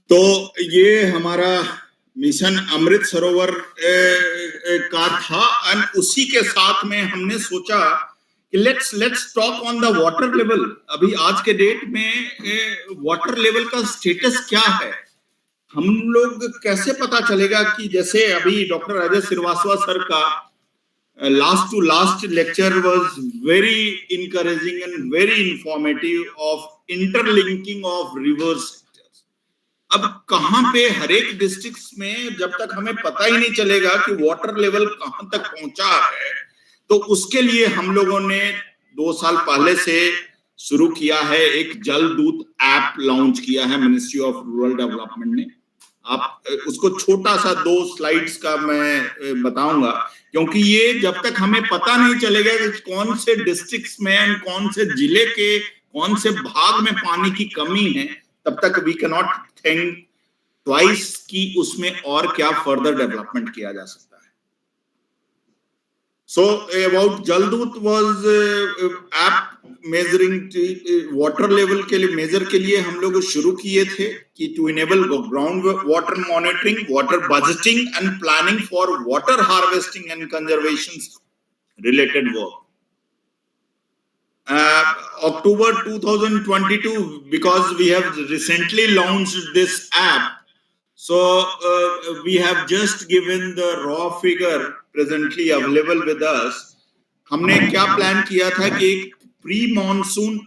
तो ये हमारा मिशन अमृत सरोवर का था, और उसी के साथ में हमने सोचा कि let's talk on the water level. अभी आज के डेट में वाटर लेवल का स्टेटस क्या है, हम लोग कैसे पता चलेगा कि जैसे अभी डॉक्टर अजय श्रीवास्तव सर का last to last lecture was very encouraging and very informative of interlinking of rivers. अब कहां पे हर एक डिस्ट्रिक्ट्स में जब तक हमें पता ही नहीं चलेगा कि वाटर लेवल कहां तक पहुंचा है, तो उसके लिए हम लोगों ने 2 साल पहले से शुरू किया है, एक जल दूत ऐप लॉन्च किया है मिनिस्ट्री ऑफ रूरल डेवलपमेंट ने। आप उसको छोटा सा 2 स्लाइड्स का मैं बताऊंगा, क्योंकि ये जब तक हमें पता नहीं चलेगा कि कौन से डिस्ट्रिक्ट्स में कौन से जिले के कौन से भाग में पानी की कमी है, तब तक we can not think twice कि उसमें और क्या फर्दर डेवलपमेंट किया जा सकता है। So about Jaldoot was app measuring water level के लिए मेजर के लिए हम लोग शुरू किए थे कि to enable ground water monitoring, water budgeting and planning for water harvesting and conservation related work. October 2022, because we have recently launched this app, so we have just given the raw figure presently available with us. हमने क्या plan किया था कि एक pre monsoon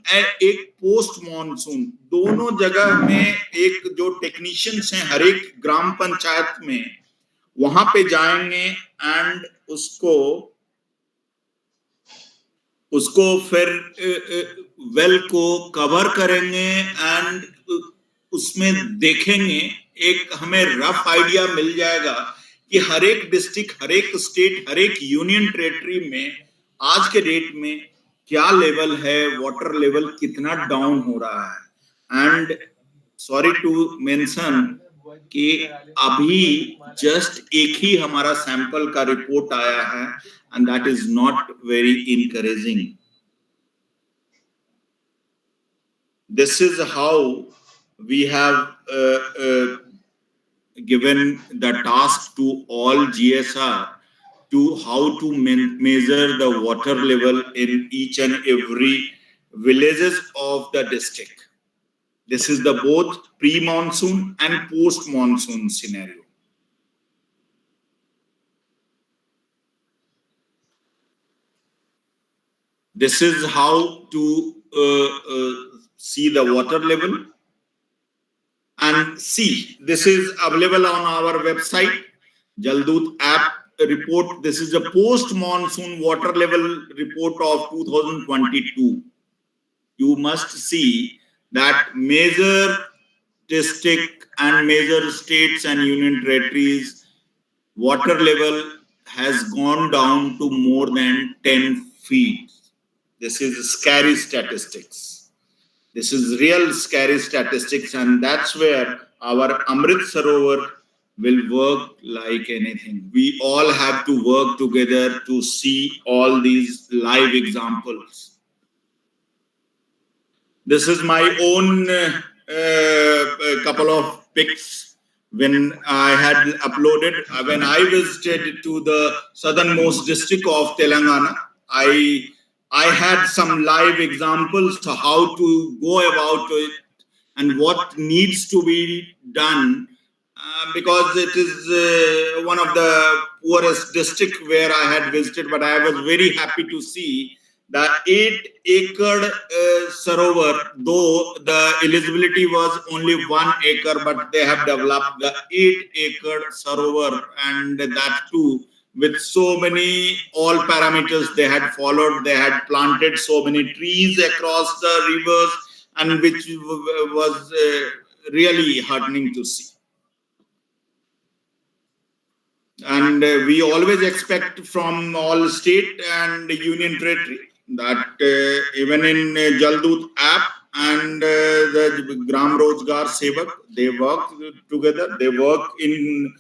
एक post monsoon दोनों जगह में एक जो टेक्नीशियंस हैं हर एक ग्राम पंचायत में वहां पे जाएंगे एंड उसको फिर वेल को कवर करेंगे एंड उसमें देखेंगे। एक हमें रफ आइडिया मिल जाएगा कि हर एक डिस्ट्रिक्ट, हर एक स्टेट, हर एक यूनियन टेरिटरी में आज के डेट में क्या लेवल है, वाटर लेवल कितना डाउन हो रहा है। एंड सॉरी टू मेंशन कि अभी जस्ट एक ही हमारा सैंपल का रिपोर्ट आया है and that is not very encouraging. This is how we have given the task to all GSR to how to measure the water level in each and every villages of the district. This is the both pre-monsoon and post-monsoon scenario. This is how to see the water level, and see this is available on our website Jaldut app report. This is a post-monsoon water level report of 2022. You must see that major district and major states and union territories water level has gone down to more than 10 feet. This is scary statistics. This is real scary statistics, and that's where our Amrit Sarovar will work like anything. We all have to work together to see all these live examples. This is my own couple of pics when I had uploaded. When I visited to the southernmost district of Telangana, I had some live examples to how to go about it and what needs to be done, because it is one of the poorest district where I had visited, but I was very happy to see the 8-acre Sarovar, though the eligibility was only 1 acre, but they have developed the 8-acre Sarovar, and that too with so many all parameters they had followed. They had planted so many trees across the rivers, and which was really heartening to see. And we always expect from all state and union territory that even in Jaldoot app and the Gram Rozgar Sevak, they work together. They work in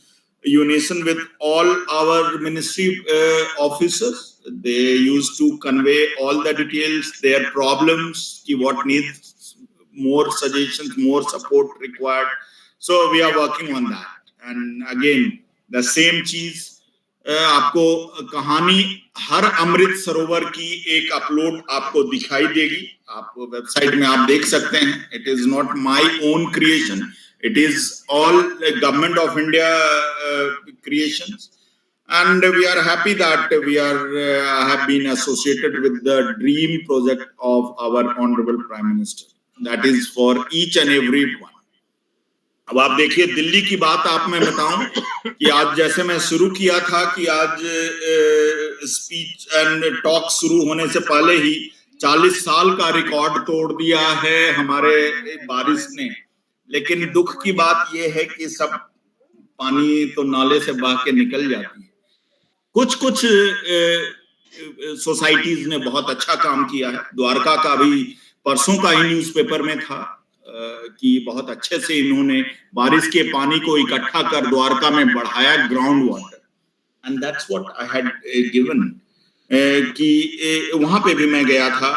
unison with all our ministry officers. They used to convey all the details, their problems, what needs more suggestions, more support required. So we are working on that. And again, the same चीज आपको कहानी हर अमृत सरोवर की एक upload आपको दिखाई देगी. आप website में आप देख सकते हैं. It is not my own creation. It is all Government of India creations, and we are happy that we have been associated with the dream project of our Honorable Prime Minister. That is for each and every one. अब आप देखिए, दिल्ली की बात आप मैं बताऊं कि आज जैसे मैं शुरू किया था कि आज स्पीच एंड टॉक शुरू होने से पहले ही 40 साल का रिकॉर्ड तोड़ दिया है हमारे बारिश ने. लेकिन दुख की बात यह है कि सब पानी तो नाले से बह के निकल जाती है. कुछ सोसाइटीज ने बहुत अच्छा काम किया है. द्वारका का भी परसों का ही न्यूज़पेपर में था कि बहुत अच्छे से इन्होंने बारिश के पानी को इकट्ठा कर द्वारका में बढ़ाया, ground water. And that's what I had given. कि वहां पे भी मैं गया था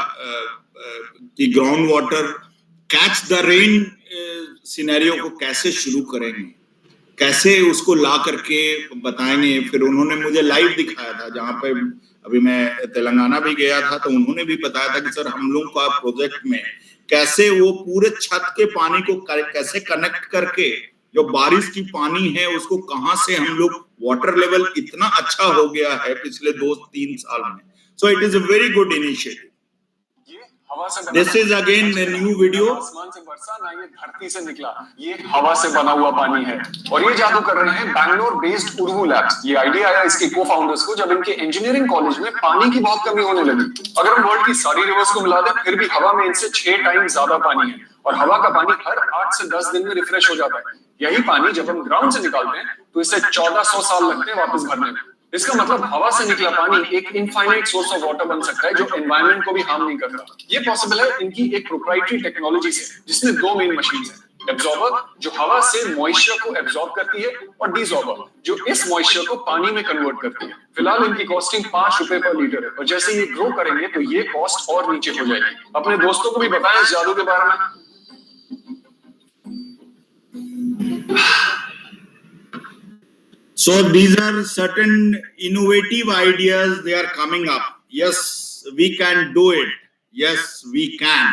कि ground water catch the rain scenario को कैसे शुरू करेंगे, कैसे उसको ला करके बताएंगे. फिर उन्होंने मुझे लाइव दिखाया था, जहां पे अभी मैं तेलंगाना भी गया था, तो उन्होंने भी बताया था कि सर हम लोग का प्रोजेक्ट में कैसे वो पूरे छत के पानी को कैसे कनेक्ट करके जो बारिश की पानी है उसको कहां से हम लोग, वाटर लेवल इतना अच्छा हो गया है पिछले 2-3 साल में. So it is a very good initiative. This is again a new video. आसमान से बरसा ना, ये धरती से निकला, ये हवा से बना हुआ पानी है. और ये जादू कर रहे हैं बैंगलोर बेस्ड उर्वू लैब्स. ये आइडिया आया इसके को-फाउंडर्स को जब इनके इंजीनियरिंग कॉलेज में पानी की बहुत कमी होने लगी. अगर हम वर्ल्ड की सारी रिवर्स को मिला दें, फिर भी हवा में इनसे 6 टाइम ज्यादा पानी है. और हवा का पानी हर 8 से 10 दिन में रिफ्रेश हो जाता है. यही पानी जब हम ग्राउंड से निकालते हैं तो इसे 1400 साल लगते हैं वापस भरने में. इसका मतलब हवा से निकला पानी एक इनफाइनाइट सोर्स ऑफ वाटर बन सकता है जो एनवायरनमेंट को भी हार्म नहीं करता. ये पॉसिबल है इनकी एक प्रोप्राइटरी टेक्नोलॉजी से, जिसमें 2 मेन मशीन है. एब्जॉर्बर जो हवा से मॉइस्चर को एब्जॉर्ब करती है, और डिसॉर्बर जो इस मॉइस्चर को पानी में कन्वर्ट करती है. फिलहाल इनकी कॉस्टिंग 5 रुपए पर लीटर है, और जैसे ये ग्रो करेंगे तो ये कॉस्ट और नीचे हो जाएगी. अपने दोस्तों को भी बताएं इस जादू के बारे में. So these are certain innovative ideas, they are coming up. Yes, we can do it. Yes, we can.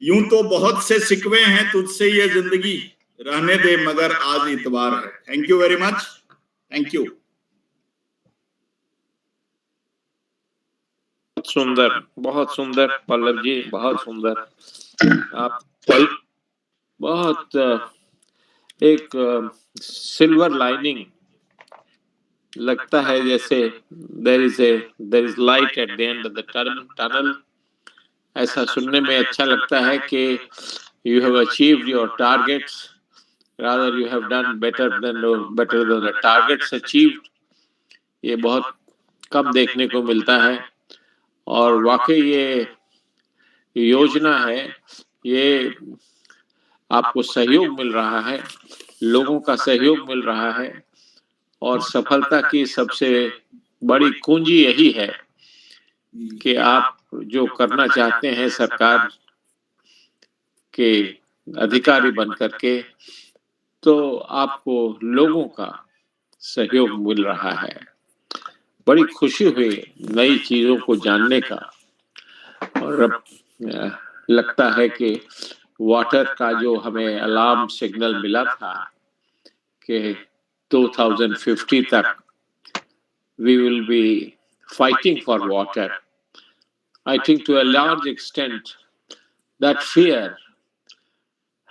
यूं तो बहुत से शिकवे हैं तुझसे ये जिंदगी, रहने दे मगर आज इतवार है. Thank you very much. Thank you. बहुत सुंदर पल्लव जी, बहुत सुंदर. आप बहुत एक सिल्वर लाइनिंग लगता है जैसे there is light at the end of the tunnel. ऐसा सुनने में अच्छा लगता है कि you have achieved your targets, rather you have done better than the targets achieved. ये बहुत कम देखने को मिलता है और वाकई ये योजना है, ये आपको सहयोग मिल रहा है, लोगों का सहयोग मिल रहा है और सफलता की सबसे बड़ी कुंजी यही है कि आप जो करना चाहते हैं सरकार के अधिकारी बन करके, तो आपको लोगों का सहयोग मिल रहा है। बड़ी खुशी हुई नई चीजों को जानने का। और अब लगता है कि वाटर का जो हमें अलार्म सिग्नल मिला था कि 2050 तक we will be fighting for water. I think to a large extent that fear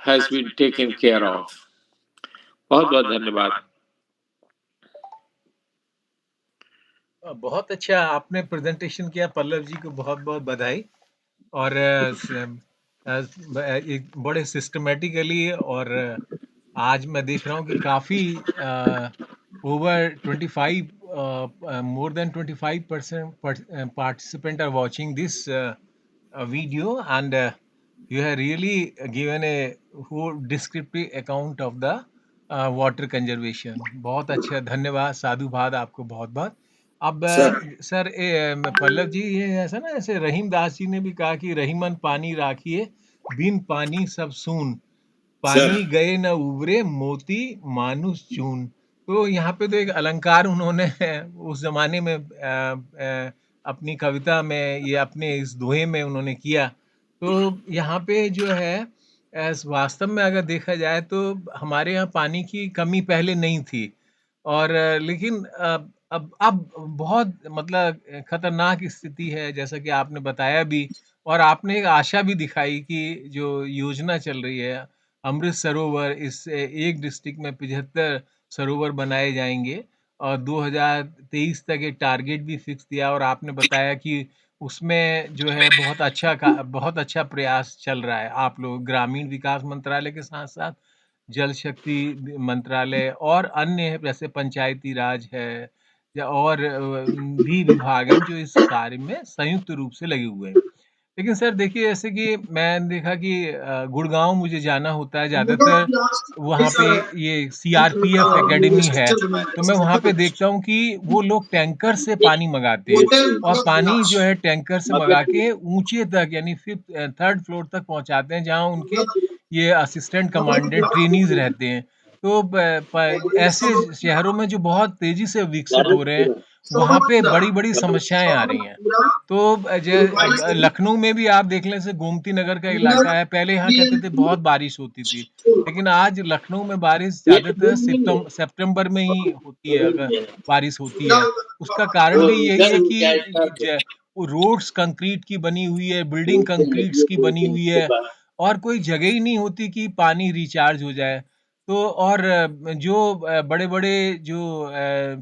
has been taken care of. बहुत बहुत धन्यवाद। बहुत अच्छा आपने प्रेजेंटेशन किया, पल्लव जी को बहुत बहुत बधाई। और एक बड़े सिस्टमेटिकली, और आज मैं देख रहा हूँ कि काफ़ी over 25 more than 25% participant are watching this video, and you have really given a whole descriptive account of the water conservation. बहुत अच्छा, धन्यवाद, साधुवाद आपको बहुत बहुत। अब सर पल्लव जी, ये ऐसा ना, ऐसे रहीम दास जी ने भी कहा कि रहीमन पानी राखिए, बिन पानी सब सून, पानी गए न उबरे, मोती मानुष चून। तो यहाँ पे तो एक अलंकार उन्होंने उस जमाने में अपनी कविता में, ये अपने इस दोहे में उन्होंने किया। तो यहाँ पे जो है वास्तव में अगर देखा जाए तो हमारे यहाँ पानी की कमी पहले नहीं थी, और लेकिन अब बहुत मतलब खतरनाक स्थिति है, जैसा कि आपने बताया भी, और आपने एक आशा भी दिखाई कि जो योजना चल रही है अमृत सरोवर, इस एक डिस्ट्रिक्ट में 75 सरोवर बनाए जाएंगे और 2023 तक एक टारगेट भी फिक्स दिया। और आपने बताया कि उसमें जो है बहुत अच्छा प्रयास चल रहा है। आप लोग ग्रामीण विकास मंत्रालय के साथ साथ जल शक्ति मंत्रालय और अन्य जैसे पंचायती राज है या और भी विभाग हैं जो इस कार्य में संयुक्त रूप से लगे हुए हैं। लेकिन सर देखिए, जैसे कि मैंने देखा कि गुड़गांव मुझे जाना होता है ज़्यादातर, वहाँ पे ये सीआरपीएफ एकेडमी है, तो मैं वहाँ पे देखता हूँ कि वो लोग टैंकर से पानी मंगाते हैं और पानी जो है टैंकर से मंगा के ऊंचे तक, यानी 3rd फ्लोर तक पहुँचाते हैं, जहाँ उनके ये असिस्टेंट कमांडेंट ट्रेनीज रहते हैं। तो ऐसे शहरों में जो बहुत तेजी से विकसित हो रहे हैं, वहाँ पे बड़ी-बड़ी समस्याएं आ रही हैं। तो अब लखनऊ में भी आप देख लें, जैसे गोमती नगर का इलाका है, पहले यहाँ कहते थे बहुत बारिश होती थी, लेकिन आज लखनऊ में बारिश ज़्यादातर सितंबर में ही होती है, अगर बारिश होती है। उसका कारण भी यही है कि रोड्स कंक्रीट की बनी हुई है, बिल्डिंग कंक्रीट्स की बनी हुई है, और कोई जगह ही नहीं होती कि पानी रिचार्ज हो जाए। तो और जो बड़े-बड़े जो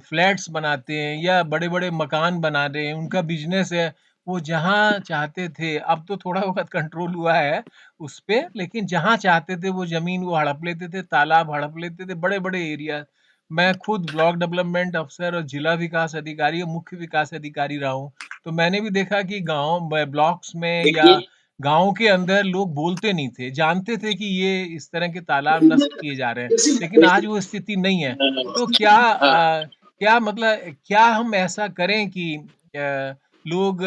फ्लैट्स बनाते हैं या बड़े-बड़े मकान बना रहे हैं, उनका बिज़नेस है, वो जहाँ चाहते थे, अब तो थोड़ा बहुत कंट्रोल हुआ है उस पे, लेकिन जहाँ चाहते थे वो ज़मीन वो हड़प लेते थे, तालाब हड़प लेते थे, बड़े-बड़े एरिया। मैं खुद ब्लॉक डेवलपमेंट अफ़सर और जिला विकास अधिकारी और मुख्य विकास अधिकारी रहा हूँ, तो मैंने भी देखा कि गाँव ब्लॉक्स में या गाँव के अंदर लोग बोलते नहीं थे, जानते थे कि ये इस तरह के तालाब नष्ट किए जा रहे हैं, लेकिन आज वो स्थिति नहीं है। तो क्या मतलब क्या हम ऐसा करें कि लोग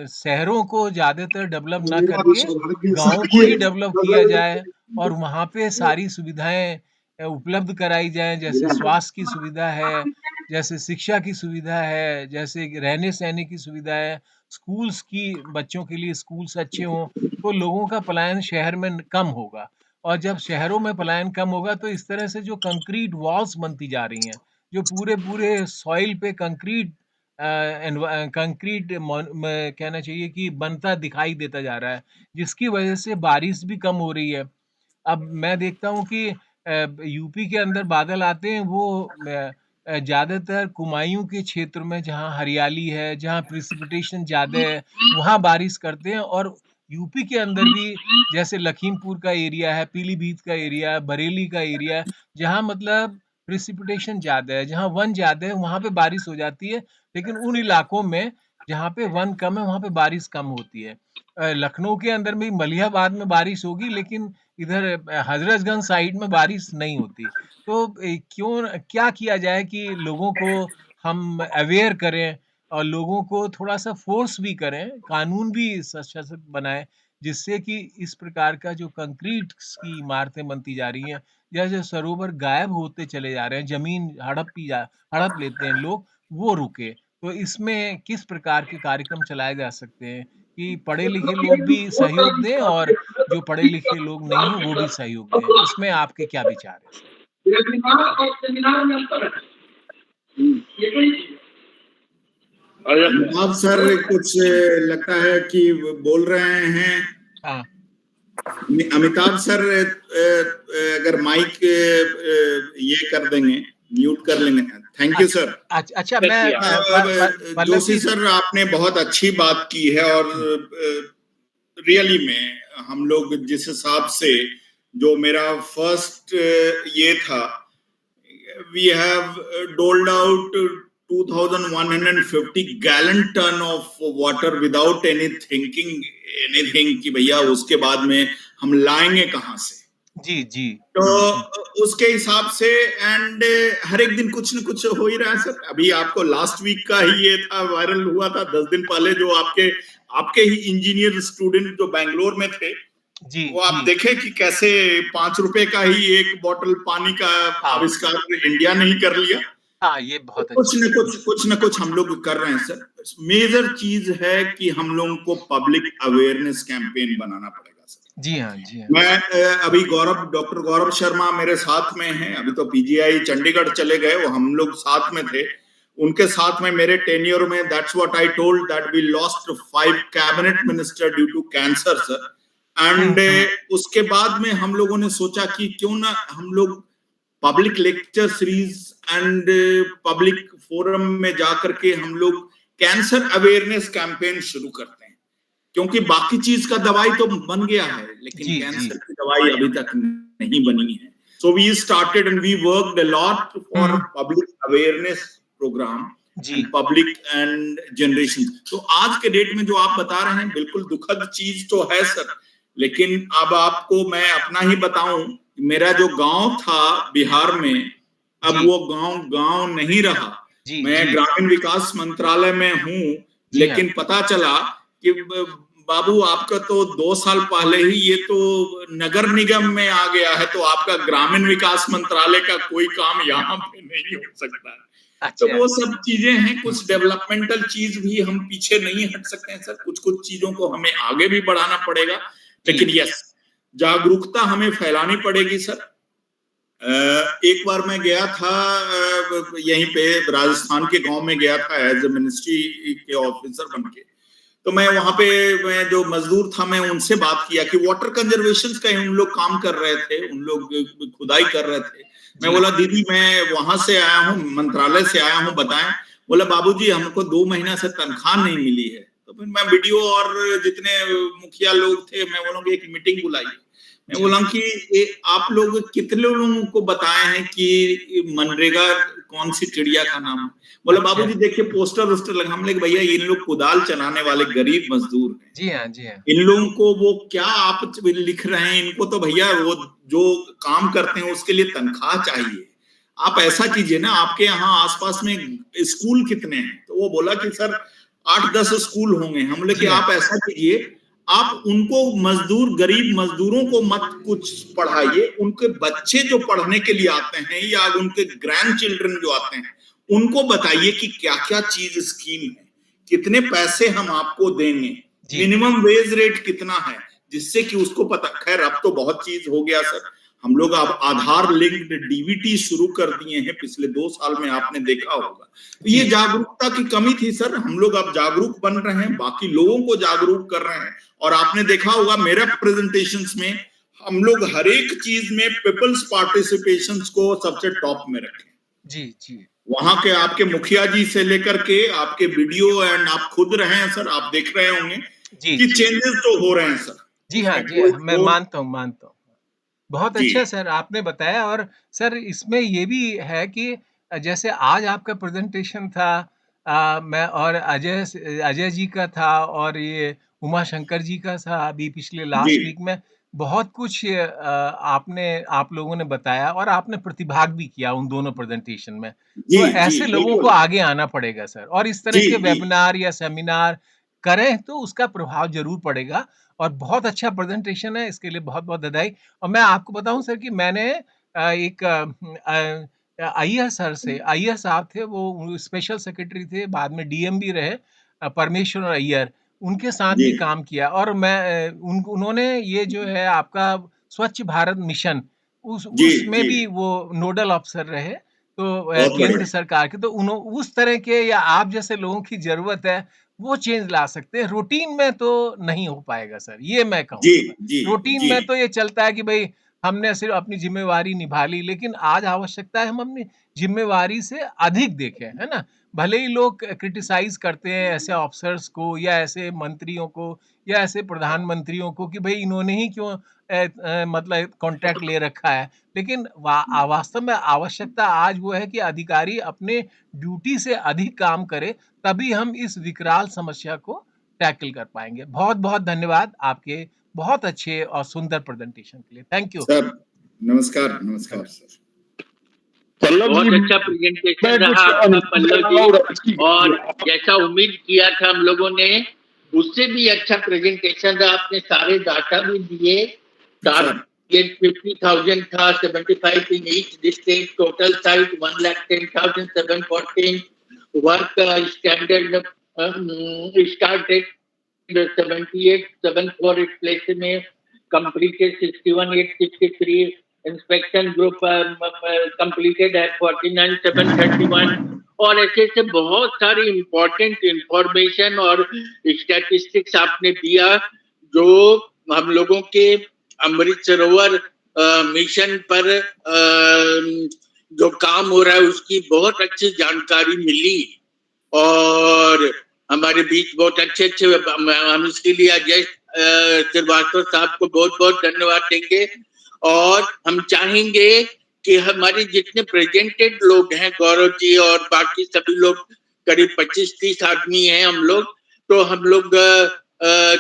शहरों को ज़्यादातर डेवलप ना करके गाँव को ही डेवलप किया जाए और वहाँ पे सारी सुविधाएँ उपलब्ध कराई जाएँ, जैसे स्वास्थ्य की सुविधा है, जैसे शिक्षा की सुविधा है, जैसे रहने-सहने की सुविधा है, स्कूल्स की बच्चों के लिए स्कूल्स अच्छे हों, तो लोगों का पलायन शहर में कम होगा। और जब शहरों में पलायन कम होगा, तो इस तरह से जो कंक्रीट वॉल्स बनती जा रही हैं, जो पूरे-पूरे सॉइल पे कंक्रीट कंक्रीट कहना चाहिए कि बनता दिखाई देता जा रहा है, जिसकी वजह से बारिश भी कम हो रही है। अब मैं देखता हूँ कि यूपी के अंदर बादल आते हैं, वो ज़्यादातर कुमायूं के क्षेत्र में जहाँ हरियाली है, जहाँ प्रेसिपिटेशन ज़्यादा है, वहाँ बारिश करते हैं। और यूपी के अंदर भी जैसे लखीमपुर का एरिया है, पीलीभीत का एरिया है, बरेली का एरिया है, जहाँ मतलब प्रेसिपिटेशन ज़्यादा है, जहाँ वन ज़्यादा है, वहाँ पे बारिश हो जाती है। लेकिन उन इलाकों में जहाँ पे वन कम है, वहाँ पे बारिश कम होती है। लखनऊ के अंदर भी मलिहाबाद में बारिश होगी, लेकिन इधर हज़रतगंज साइड में बारिश नहीं होती। तो क्या किया जाए कि लोगों को हम अवेयर करें और लोगों को थोड़ा-सा फ़ोर्स भी करें, कानून भी सशक्त बनाएँ, जिससे कि इस प्रकार का जो कंक्रीट्स की इमारतें बनती जा रही हैं, या जो सरोवर गायब होते चले जा रहे हैं, ज़मीन हड़प लेते हैं लोग, वो रुके। तो इसमें किस प्रकार के कार्यक्रम चलाए जा सकते हैं कि पढ़े-लिखे लोग भी सहयोग दें और जो पढ़े-लिखे लोग नहीं हैं, वो भी सहयोग दें? इसमें आपके क्या विचार हैं सर? आप सर कुछ लगता है कि बोल रहे हैं। हाँ। अमिताभ सर अगर माइक ये कर देंगे, म्यूट कर लेंगे। Thank you sir. अच्छा मैं जोशी सर, आपने बहुत अच्छी बात की है। और रियली में हम लोग जिस हिसाब से, जो मेरा फर्स्ट ये था, we have doled out 2150 gallon ton of water without anything कि भैया उसके बाद में हम लाएंगे कहां से। जी। तो उसके हिसाब से एंड हर एक दिन कुछ न कुछ हो ही रहा है सर। अभी आपको लास्ट वीक का ही ये था, वायरल हुआ था 10 दिन पहले, जो आपके ही इंजीनियर स्टूडेंट जो बैंगलोर में थे, वो आप देखें कि कैसे 5 रुपए का ही एक बोतल पानी का आविष्कार इंडिया ने ही कर लिया। हाँ, ये बहुत कुछ न कुछ हम लोग कर रहे हैं सर। मेजर चीज है कि हम लोगों को पब्लिक अवेयरनेस कैंपेन बनाना पड़ेगा सर। जी हाँ। मैं अभी डॉक्टर गौरव शर्मा मेरे साथ में हैं। अभी तो पीजीआई चंडीगढ़ चले गए, वो हम लोग साथ में थे। उनके साथ में मेरे टेन्योर में, that's what I told, that we lost 5 cabinet minister due to cancer sir. And उसके बाद में हम लोगों ने सोचा कि क्यों ना हम लोग public lecture series and public forum में जाकर के हम लोग कैंसर अवेयरनेस कैंपेन शुरू करते हैं। क्योंकि बाकी चीज का दवाई तो बन गया है, लेकिन कैंसर की दवाई अभी तक नहीं बनी है। So we started and we worked a lot for public awareness programme, public and generation. तो आज के डेट में जो आप बता रहे हैं, बिल्कुल दुखद चीज तो है सर। लेकिन अब आपको मैं अपना ही बताऊं, मेरा जो गांव था बिहार में, अब वो गांव नहीं रहा। मैं ग्रामीण विकास मंत्रालय में हूँ, लेकिन पता चला कि बाबू आपका तो 2 साल पहले ही ये तो नगर निगम में आ गया है, तो आपका ग्रामीण विकास मंत्रालय का कोई काम यहाँ पे नहीं हो सकता है। तो वो सब चीजें हैं, कुछ डेवलपमेंटल चीज भी हम पीछे नहीं हट सकते हैं सर। कुछ चीजों को हमें आगे भी बढ़ाना पड़ेगा, लेकिन यस, जागरूकता हमें फैलानी पड़ेगी सर। एक बार मैं गया था यहीं पे राजस्थान के गांव में गया था एज ए मिनिस्ट्री के ऑफिसर बनके। तो मैं वहां पे, मैं जो मजदूर था, मैं उनसे बात किया कि वाटर कंजर्वेशन का उन लोग काम कर रहे थे, उन लोग खुदाई कर रहे थे। मैं बोला दीदी मैं वहां से आया हूँ, मंत्रालय से आया हूँ, बताएं। बोला बाबूजी हमको 2 महीना से तनख्वाह नहीं मिली है। तो फिर मैं वीडियो और जितने मुखिया लोग थे, मैं बोला एक मीटिंग बुलाई। मैं बोला कि आप लोग कितने लोगों को बताए हैं कि मनरेगा कौन सी चिड़िया का नाम है। बोला बाबूजी देखिए पोस्टर लगा। हम लोग भैया इन लोग कुदाल चलाने वाले गरीब मजदूर हैं। जी हाँ। इन लोगों को वो क्या आप लिख रहे हैं, इनको तो भैया वो जो काम करते हैं उसके लिए तनख्वाह चाहिए। आप ऐसा कीजिए ना, आपके यहाँ आसपास में स्कूल कितने हैं? तो वो बोला कि सर 8-10 स्कूल होंगे। हम लोग कि आप ऐसा कीजिए, आप उनको मजदूर, गरीब मजदूरों को मत कुछ पढ़ाइए, उनके बच्चे जो पढ़ने के लिए आते हैं या उनके ग्रैंड चिल्ड्रन जो आते हैं, उनको बताइए कि क्या क्या चीज स्कीम है, कितने पैसे हम आपको देंगे, मिनिमम वेज रेट कितना है, जिससे कि उसको पता। खैर अब तो बहुत चीज हो गया सर। हम लोग अब आधार लिंक्ड डीबीटी शुरू कर दिए हैं पिछले 2 साल में, आपने देखा होगा। तो ये जागरूकता की कमी थी सर। हम लोग अब जागरूक बन रहे हैं, बाकी लोगों को जागरूक कर रहे हैं। और आपने देखा होगा मेरा प्रेजेंटेशंस में हम लोग हर एक चीज में पीपल्स पार्टिसिपेशंस को सबसे टॉप में रखें। जी। वहां के आपके मुखिया जी से लेकर के आपके वीडियो एंड आप खुद रहे हैं सर, आप देख रहे होंगे कि चेंजेस तो हो रहे हैं सर। जी हाँ, जी हाँ, मैं मानता हूँ। बहुत अच्छा सर आपने बताया। और सर इसमें ये भी है कि जैसे आज आपका प्रेजेंटेशन था, मैं और अजय जी का था, और ये उमा शंकर जी का था अभी पिछले लास्ट वीक में। बहुत कुछ आप लोगों ने बताया और आपने प्रतिभाग भी किया उन दोनों प्रेजेंटेशन में। तो ऐसे लोगों को आगे आना पड़ेगा सर, और इस तरह के वेबिनार या सेमिनार करें तो उसका प्रभाव जरूर पड़ेगा। और बहुत अच्छा प्रेजेंटेशन है, इसके लिए बहुत बहुत बधाई। और मैं आपको बताऊं सर कि मैंने एक अय्यर सर से, अय्यर साहब थे, वो स्पेशल सेक्रेटरी थे, बाद में डीएम भी रहे, परमेश्वर अय्यर, उनके साथ भी काम किया। और मैं उन्होंने ये जो है आपका स्वच्छ भारत मिशन, उसमें भी वो नोडल अफसर रहे, तो केंद्र सरकार के। तो उस तरह के या आप जैसे लोगों की जरूरत है, वो चेंज ला सकते हैं। रूटीन में तो नहीं हो पाएगा सर, ये मैं कहूँगा। रूटीन में तो ये चलता है कि भाई हमने सिर्फ अपनी जिम्मेवारी निभा ली, लेकिन आज आवश्यकता है हम अपनी जिम्मेवारी से अधिक देखें, है ना। भले ही लोग क्रिटिसाइज करते हैं ऐसे ऑफिसर्स को या ऐसे मंत्रियों को या ऐसे प्रधानमंत्रियों को कि भाई इन्होंने ही क्यों मतलब कॉन्ट्रैक्ट ले रखा है, लेकिन वास्तव में आवश्यकता आज वो है कि अधिकारी अपने ड्यूटी से अधिक काम करे, तभी हम इस विकराल समस्या को टैकल कर पाएंगे। बहुत बहुत धन्यवाद आपके बहुत अच्छे और सुंदर प्रेजेंटेशन के लिए। Thank you sir. नमस्कार। नमस्कार सर। बहुत अच्छा प्रेजेंटेशन रहा आपका पल्लव जी, और जैसा उम्मीद किया था हम लोगों ने, उससे भी अच्छा प्रेजेंटेशन रहा। आपने सारे डाटा भी दिए। टारगेट 50,000 था, 75 in each district, total site 1,10,714, work standard started 78,748 places में, completed 61,863, inspection group completed at 49,731, और ऐसे ऐसे बहुत सारी इम्पोर्टेंट इंफॉर्मेशन और स्टैटिस्टिक्स आपने दिया, जो हम लोगों के अमृत सरोवर मिशन पर जो काम हो रहा है उसकी बहुत अच्छी जानकारी मिली। और हमारे बीच बहुत अच्छे अच्छे, हम इसके लिए अजय श्रीवास्तव साहब को बहुत बहुत धन्यवाद देंगे। और हम चाहेंगे कि हमारे जितने प्रेजेंटेड लोग हैं, गौरव जी और बाकी सभी लोग, करीब 25-30 आदमी हैं हम लोग, तो हम लोग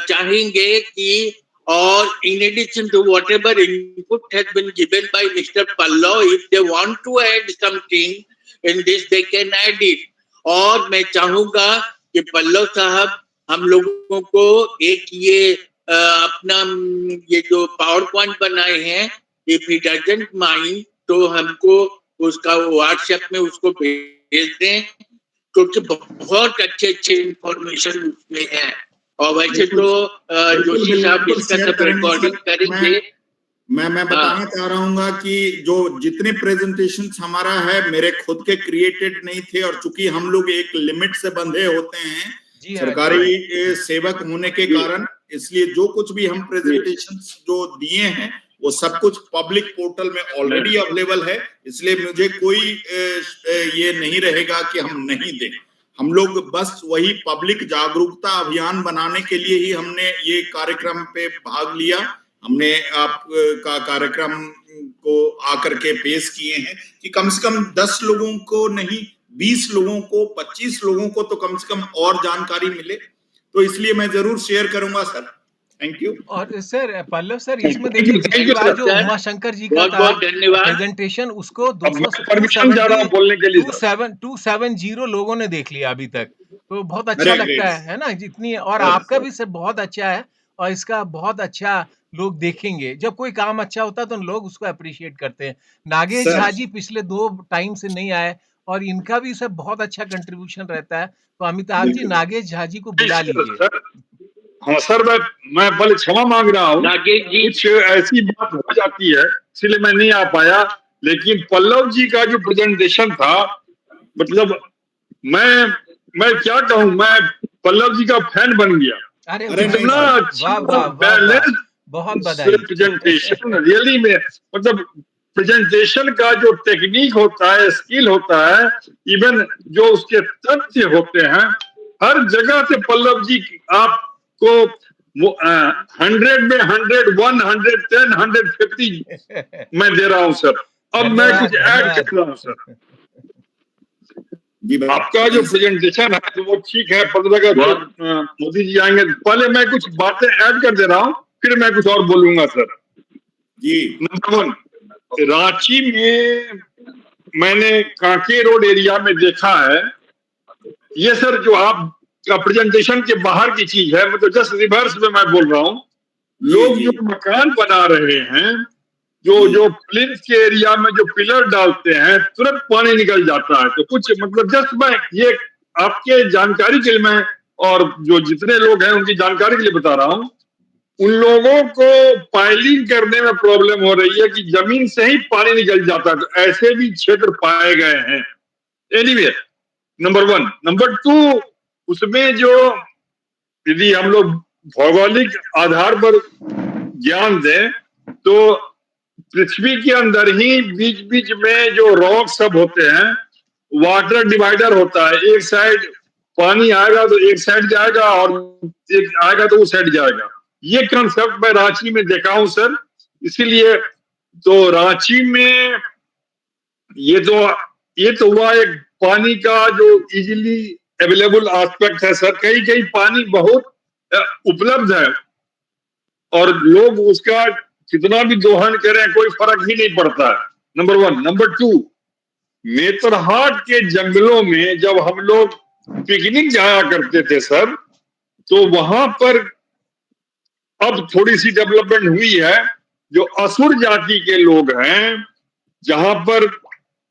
चाहेंगे कि, और in addition to whatever input has been given by Mr. Pallav, if they want to add something in this, they can add it. और मैं चाहूंगा कि पल्लव साहब हम लोगों को एक ये अपना ये जो पावर पॉइंट बनाए हैं, इफ ही डजंट माइंड, तो हमको उसका व्हाट्सएप में उसको भेज दें, क्योंकि बहुत अच्छे अच्छे इंफॉर्मेशन उसमें है। और वैसे तो जोशी साहब इसका सब रिकॉर्डिंग करेंगे। मैं बताना चाह रहा हूँ कि जो जितने प्रेजेंटेशंस हमारा है, मेरे खुद के क्रिएटेड नहीं थे, और चूंकि हम लोग एक लिमिट से बंधे होते हैं सरकारी सेवक होने के कारण, इसलिए जो कुछ भी हम प्रेजेंटेशंस जो दिए हैं वो सब कुछ पब्लिक पोर्टल में ऑलरेडी अवेलेबल है। इसलिए मुझे कोई ये नहीं रहेगा कि हम नहीं दें। हम लोग बस वही पब्लिक जागरूकता अभियान बनाने के लिए ही हमने ये कार्यक्रम पे भाग लिया। हमने आपका कार्यक्रम को आकर के पेश किए हैं कि कम से कम 10 लोगों को नहीं, 20 लोगों को, 25 लोगों को तो कम से कम और जानकारी मिले, तो इसलिए मैं जरूर शेयर करूंगा सर। Thank you. और सर पल्लव सर, इसमें देखिए पिछली बार जो उमा शंकर जी का था प्रेजेंटेशन, उसको 270 लोगों ने देख लिया अभी तक, तो बहुत अच्छा लगता है ना जितनी। और आपका भी सर बहुत अच्छा है, और इसका बहुत अच्छा लोग देखेंगे। जब कोई काम अच्छा होता है तो लोग उसको अप्रिशिएट करते हैं। नागेश झा जी पिछले 2 टाइम से नहीं आए, और इनका भी सर बहुत अच्छा कंट्रीब्यूशन रहता है। तो अमिताभ जी नागेश झा जी को बुला लीजिए। हाँ सर, मैं बड़े क्षमा मांग रहा हूँ, कुछ ऐसी बात हो जाती है इसलिए मैं नहीं आ पाया। लेकिन पल्लव जी का जो प्रेजेंटेशन था, मतलब मैं क्या कहूँ, मैं पल्लव जी का फैन बन गया। इतना बहुत बधाई। प्रेजेंटेशन रियली में, मतलब प्रेजेंटेशन का जो टेक्निक होता है, स्किल होता है, इवन जो उसके तथ्य होते हैं, हर जगह से पल्लव जी आपको 100 में 101, 110, 150 मैं दे रहा हूं सर। अब मैं कुछ ऐड कर रहा हूं सर। आपका जो प्रेजेंटेशन है तो वो ठीक है, 15 का मोदी जी आएंगे, पहले मैं कुछ बातें ऐड कर दे रहा हूं, फिर मैं कुछ और बोलूंगा सर जी। नंबर 1, रांची में मैंने कांके रोड एरिया में देखा है, ये सर जो आपका प्रेजेंटेशन के बाहर की चीज है, मतलब जस्ट रिवर्स में मैं बोल रहा हूं। लोग जो मकान बना रहे हैं, जो प्लिंथ के एरिया में जो पिलर डालते हैं, तुरंत पानी निकल जाता है। तो कुछ मतलब जस्ट मैं ये आपके जानकारी के लिए मैं, और जो जितने लोग हैं उनकी जानकारी के लिए बता रहा हूं, उन लोगों को पाइलिंग करने में प्रॉब्लम हो रही है कि जमीन से ही पानी निकल जाता है। तो ऐसे भी क्षेत्र पाए गए हैं। Anyway, number 1। नंबर 2, उसमें जो यदि हम लोग भौगोलिक आधार पर ज्ञान दें तो पृथ्वी के अंदर ही बीच बीच में जो रॉक सब होते हैं, वाटर डिवाइडर होता है। एक साइड पानी आएगा तो एक साइड जाएगा, और एक आएगा तो उस साइड जाएगा। ये कंसेप्ट मैं रांची में देखा हूं सर। इसीलिए तो रांची में ये तो हुआ एक पानी का जो इजीली अवेलेबल एस्पेक्ट है सर। कहीं कहीं पानी बहुत उपलब्ध है और लोग उसका कितना भी दोहन करें कोई फर्क ही नहीं पड़ता है। नंबर 1। नंबर 2, नेतरहाट के जंगलों में जब हम लोग पिकनिक जाया करते थे सर, तो वहां पर अब थोड़ी सी डेवलपमेंट हुई है। जो असुर जाति के लोग हैं, जहां पर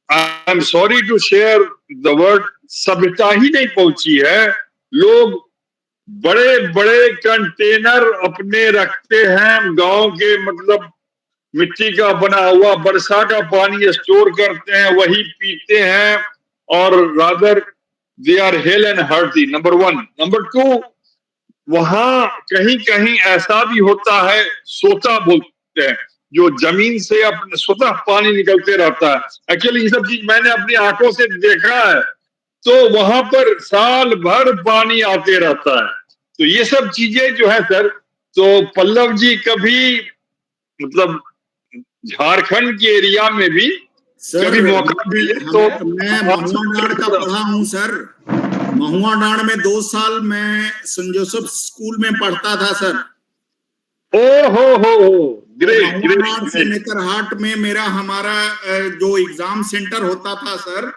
I am sorry to share the word, सभ्यता ही नहीं पहुंची है। लोग बड़े बड़े कंटेनर अपने रखते हैं, गांव के मतलब मिट्टी का बना हुआ वर्षा का पानी स्टोर करते हैं, वही पीते हैं, और rather they are hale and hearty. Number 1। Number 2, वहां कहीं कहीं ऐसा भी होता है, सोता बोलते हैं, जो जमीन से अपने स्वतः पानी निकलते रहता है। एक्चुअली ये सब चीज मैंने अपनी आंखों से देखा है। तो वहां पर साल भर पानी आते रहता है। तो ये सब चीजें जो है सर, तो पल्लव जी कभी मतलब झारखंड के एरिया में भी कभी मौका मिले तो। मैं महुआ डांड का पढ़ा हूँ सर। महुआ डांड में 2 साल मैं सेंट जोसेफ स्कूल में पढ़ता था सर। ओ हो ग्रेट ग्रेट। से नेतरहाट में हमारा जो एग्जाम सेंटर होता था सर,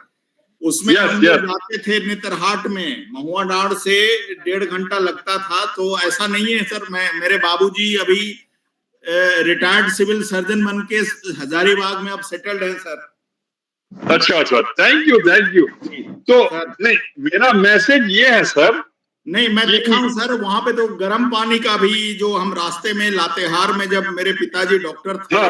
उसमें हम जाते थे नेतरहाट में। महुआ डांड से 1.5 घंटा लगता था। तो ऐसा नहीं है सर, मेरे बाबूजी अभी रिटायर्ड सिविल सर्जन बन के हजारीबाग में अब सेटल्ड है सर। अच्छा, थैंक यू। तो नहीं, मेरा मैसेज ये है सर, नहीं मैं देखा हूँ सर, वहां पे तो गर्म पानी का भी, जो हम रास्ते में लातेहार में जब मेरे पिताजी डॉक्टर थे,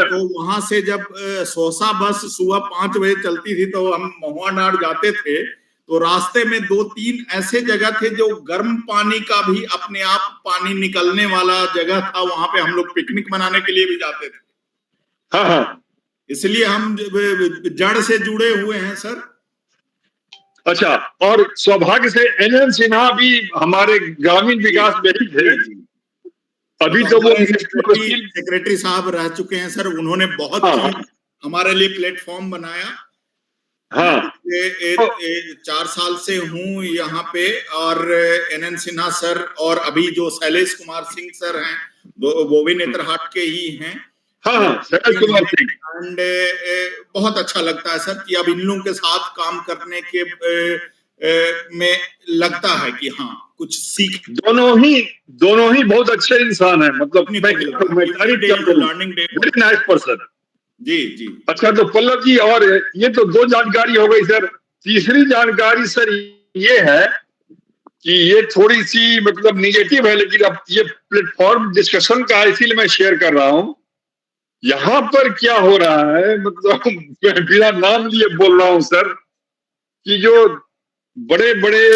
तो वहां से जब सोसा बस सुबह 5 बजे चलती थी तो हम महुआ डांड जाते थे। तो रास्ते में 2-3 ऐसे जगह थे जो गर्म पानी का भी अपने आप पानी निकलने वाला जगह था। वहां पे हम लोग पिकनिक मनाने के लिए भी जाते थे। हाँ। इसलिए हम जड़ से जुड़े हुए हैं सर। अच्छा, और सौभाग्य से NN सिन्हा भी हमारे ग्रामीण विकास में ही थे। अभी तो वो सेक्रेटरी साहब रह चुके हैं सर। उन्होंने बहुत हमारे लिए प्लेटफॉर्म बनाया। हाँ। 4 साल से हूँ यहाँ पे, और NN सिन्हा सर और अभी जो शैलेश कुमार सिंह सर हैं, वो भी नेतरहाट के ही हैं। हाँ, शैलेश कुमार सिंह। एंड बहुत अच्छा लगता है सर कि अब इन लोगों के साथ काम करने के में लगता है कि हाँ कुछ सीख। दोनों ही बहुत अच्छे इंसान हैं। मतलब learning day, very nice person. जी। अच्छा, तो पल्लव जी, और ये तो 2 जानकारी हो गई सर। तीसरी जानकारी सर ये है कि ये थोड़ी सी मतलब निगेटिव है, लेकिन अब ये प्लेटफॉर्म डिस्कशन का, इसीलिए मैं शेयर कर रहा हूं। यहाँ पर क्या हो रहा है, मतलब बिना नाम लिए बोल रहा हूं सर, कि जो बड़े बड़े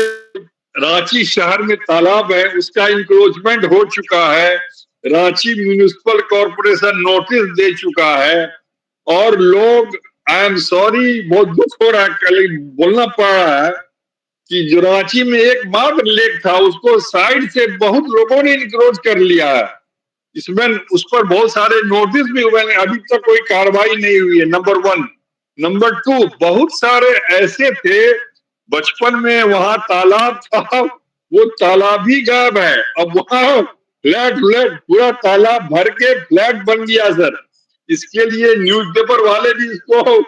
रांची शहर में तालाब है, उसका इंक्रोचमेंट हो चुका है। रांची म्युनिसिपल कॉर्पोरेशन नोटिस दे चुका है। और लोग, आई एम सॉरी, बहुत दुख हो रहा है, कल बोलना पड़ रहा है कि जो रांची में एक मात्र लेक था उसको साइड से बहुत लोगों ने इंक्रोच कर लिया है। इसमें उस पर बहुत सारे नोटिस भी हुए हैं, अभी तक कोई कार्रवाई नहीं हुई है, नंबर 1। नंबर 2, बहुत सारे ऐसे थे, बचपन में वहां तालाब था, वो तालाब ही गायब है। अब वहां फ्लैट पूरा तालाब भर के फ्लैट बन गया सर। इसके लिए न्यूज़पेपर वाले भी इसको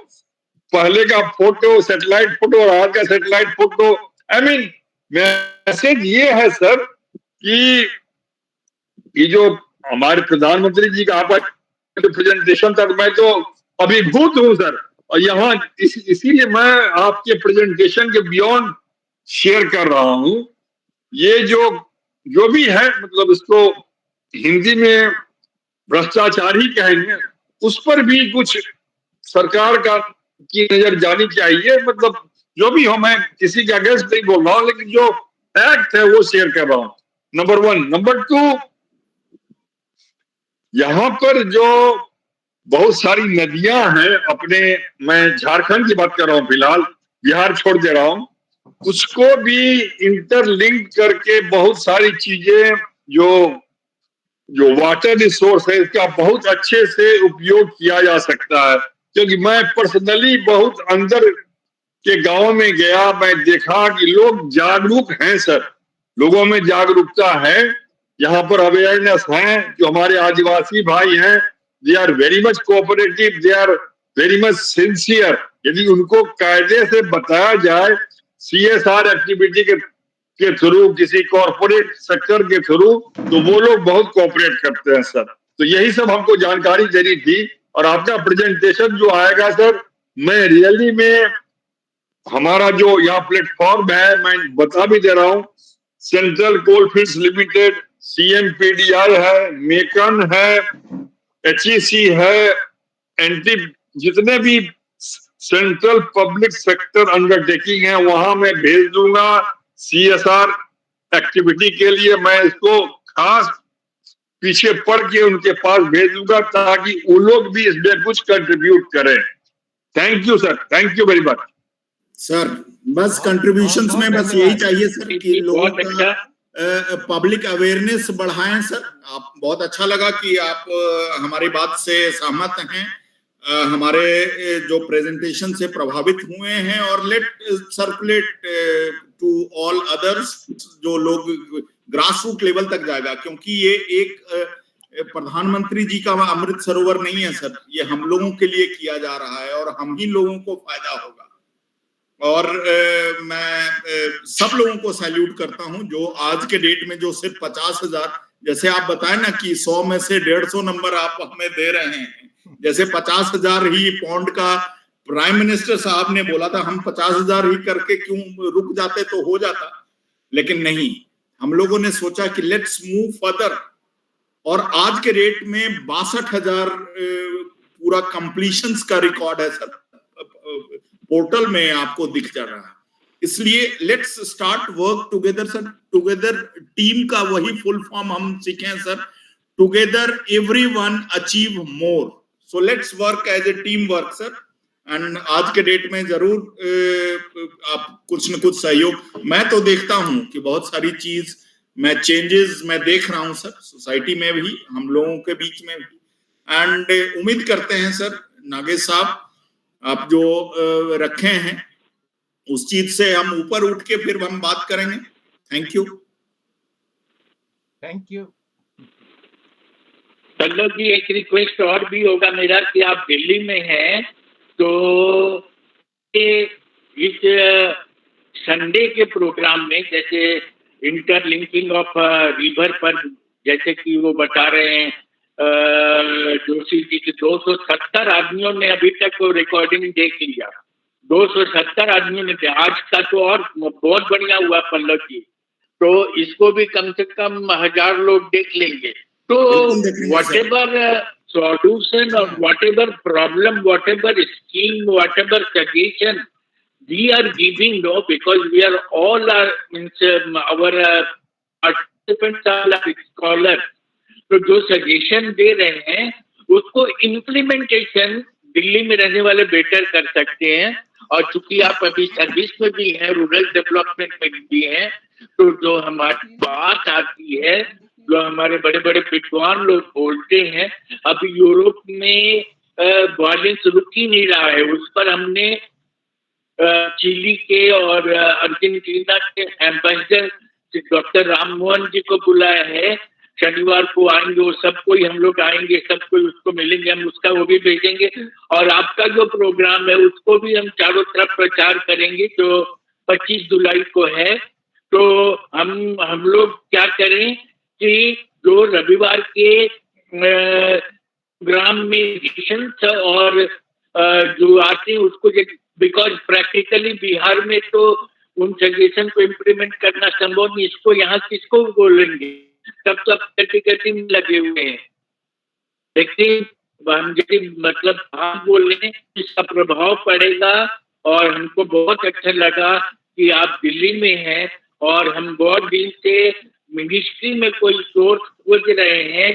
पहले का फोटो, सैटेलाइट फोटो और आज का satellite photo, I mean message ये है सर कि ये जो हमारे प्रधानमंत्री जी का आपका प्रेजेंटेशन था, मैं तो अभिभूत हूं सर। और यहाँ इसीलिए मैं आपके प्रेजेंटेशन के बियॉन्ड शेयर कर रहा हूं। ये जो भी है, मतलब इसको हिंदी में भ्रष्टाचार ही कहेंगे, उस पर भी कुछ सरकार की नजर जानी चाहिए। मतलब जो भी हो, मैं किसी के अगेंस्ट नहीं बोल रहा हूं, लेकिन जो फैक्ट है वो शेयर कर रहा हूं, नंबर 1। नंबर 2, यहाँ पर जो बहुत सारी नदियां हैं अपने, मैं झारखंड की बात कर रहा हूं फिलहाल, बिहार छोड़ दे रहा हूं, उसको भी इंटरलिंक करके बहुत सारी चीजें जो वाटर रिसोर्स है इसका बहुत अच्छे से उपयोग किया जा सकता है। क्योंकि मैं पर्सनली बहुत अंदर के गांव में गया, मैं देखा कि लोग जागरूक हैं सर, लोगों में जागरूकता है, यहाँ पर अवेयरनेस है। जो हमारे आदिवासी भाई हैं, they are very much cooperative, they are very much sincere. यदि उनको कायदे से बताया जाए CSR एक्टिविटी के थ्रू, किसी कॉर्पोरेट सेक्टर के थ्रू, तो वो लोग बहुत कोऑपरेट करते हैं सर। तो यही सब हमको जानकारी देनी थी। और आपका प्रेजेंटेशन जो आएगा सर, मैं रियली में हमारा जो यहाँ प्लेटफॉर्म है, मैं बता भी दे रहा हूँ, सेंट्रल कोलफील्ड्स लिमिटेड, CMPDI है, मेकन है, HEC है, जितने भी सेंट्रल पब्लिक सेक्टर अंडरटेकिंग है वहां मैं भेज दूंगा। CSR एक्टिविटी के लिए मैं इसको खास पीछे पढ़ के उनके पास भेज दूंगा, ताकि वो लोग भी इसमें कुछ कंट्रीब्यूट करें। Thank you sir, thank you very much sir. बस कंट्रीब्यूशंस में बस यही चाहिए सर कि लोगों का पब्लिक अवेयरनेस बढ़ाएं सर। आप, बहुत अच्छा लगा कि आप हमारी बात से सहमत हैं, हमारे जो प्रेजेंटेशन से प्रभावित हुए हैं, और let circulate to all others, जो लोग ग्रास रूट लेवल तक जाएगा। क्योंकि ये एक प्रधानमंत्री जी का अमृत सरोवर नहीं है सर, ये हम लोगों के लिए किया जा रहा है और हम ही लोगों को फायदा होगा। और मैं सब लोगों को सैल्यूट करता हूं जो आज के डेट में जो सिर्फ 50,000, जैसे आप बताए ना कि 100 में से 150 नंबर आप हमें दे रहे हैं, जैसे 50,000 ही पौंड का प्राइम मिनिस्टर साहब ने बोला था, हम 50,000 ही करके क्यों रुक जाते तो हो जाता, लेकिन नहीं, हम लोगों ने सोचा कि लेट्स मूव फर्दर। और आज के डेट में 62,000 पूरा कंप्लीशंस का रिकॉर्ड है सर, पोर्टल में आपको दिख जा रहा है। इसलिए let's start work together sir. Together team का वही फुल फॉर्म हम सीखें sir, together everyone achieve more. So let's work as a team work sir. And आज के डेट में जरूर आप कुछ न कुछ सहयोग, मैं तो देखता हूं कि बहुत सारी चीज मैं चेंजेस मैं देख रहा हूं सर, सोसाइटी में भी, हम लोगों के बीच में भी। एंड उम्मीद करते हैं सर, नागेश साहब आप जो रखे हैं उस चीज से हम ऊपर उठ के फिर हम बात करेंगे। Thank you. Thank you. Pallav ji, एक रिक्वेस्ट और भी होगा मेरा कि आप दिल्ली में हैं तो इस संडे के प्रोग्राम में, जैसे इंटरलिंकिंग ऑफ रिवर पर, जैसे कि वो बता रहे हैं जोशी जी की 270 आदमियों ने अभी तक वो रिकॉर्डिंग देख लिया। 270 आदमियों ने, आज का तो और बहुत बढ़िया हुआ पल्लव जी, तो इसको भी कम से कम 1000 लोग देख लेंगे। तो whatever solution or whatever problem, whatever scheme, whatever suggestion we are giving, no, because we are all our participants are scholars, तो जो सजेशन दे रहे हैं उसको इम्प्लीमेंटेशन दिल्ली में रहने वाले बेटर कर सकते हैं। और चूंकि आप अभी सर्विस में भी हैं, रूरल डेवलपमेंट में भी हैं, तो जो हमारी बात आती है, जो हमारे बड़े बड़े विद्वान लोग बोलते हैं, अभी यूरोप में वायलेंस रुक ही नहीं रहा है। उस पर हमने चिली के और अर्जेंटीना के एम्बेसडर डॉक्टर राम मोहन जी को बुलाया है। शनिवार को आएंगे, वो सब कोई हम लोग आएंगे, सब कोई उसको मिलेंगे, हम उसका वो भी भेजेंगे। और आपका जो प्रोग्राम है उसको भी हम चारों तरफ प्रचार करेंगे, जो 25 जुलाई को है। तो हम लोग क्या करें कि जो रविवार के ग्राम में और जो आते हैं उसको, बिकॉज प्रैक्टिकली बिहार में तो उन सजेशन को इम्प्लीमेंट करना संभव नहीं, इसको यहाँ किसको बोलेंगे, सब कटी में लगे हुए हैं। लेकिन हम यदि मतलब आप बोल रहे हैं, इसका प्रभाव पड़ेगा। और हमको बहुत अच्छा लगा कि आप दिल्ली में हैं, और हम बहुत दिन से मिनिस्ट्री में कोई सोर्स खोज रहे हैं,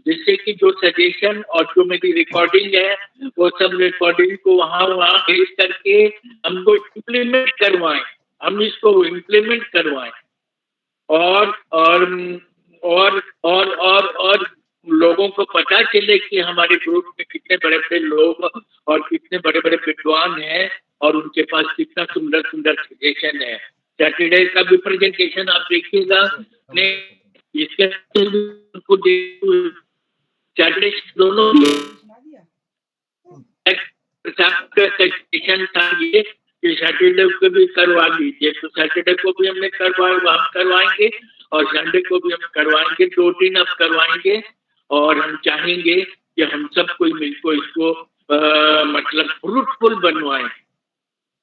जिससे कि जो सजेशन और जो मेरी रिकॉर्डिंग है, वो सब रिकॉर्डिंग को वहाँ भेज करके हमको इम्प्लीमेंट करवाएं, हम इसको इम्प्लीमेंट करवाएं। और लोगों को पता चले कि हमारे ग्रुप में कितने बड़े बड़े लोग और कितने बड़े बड़े विद्वान हैं, और उनके पास कितना सुंदर सुंदर सजेशन है। सैटरडे का भी प्रेजेंटेशन आप देखिएगा, इसके सैटरडे दोनों सजेशन था ये कि सैटरडे को भी करवा लीजिए। तो सैटरडे को भी हमने हम करवाएंगे, और संडे को भी हम करवाएंगे, 2-3 अब करवाएंगे। और हम चाहेंगे कि हम सब कोई मिलकर इसको मतलब फ्रूटफुल बनवाएं।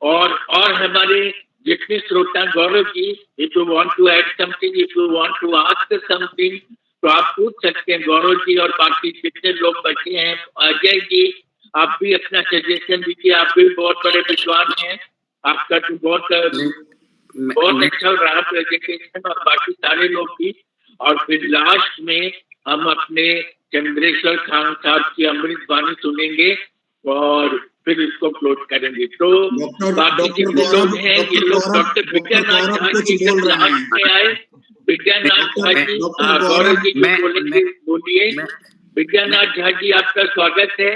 और हमारे जितने श्रोता, Gaurav ji, if you want to add something, if you want to ask something, तो आप पूछ सकते हैं, गौरव जी और बाकी जितने लोग बचे हैं। अजय जी, आप भी अपना सजेशन दीजिए, आप भी बहुत बड़े विद्वान हैं, आपका तो बहुत अच्छा रहा प्रेजेंटेशन, और बाकी सारे लोग भी। और फिर लास्ट में हम अपने चंद्रेश्वर खान साहब की अमृत वाणी सुनेंगे, और फिर इसको क्लोज करेंगे। तो बाकी जितने लोग हैं, ये लोग डॉक्टर विद्यानाथ झा जी लास्ट में आए। विद्यानाथ झा जी, गौरव जी जो बोलेंगे बोलिए। विद्यानाथ झा जी, आपका स्वागत है।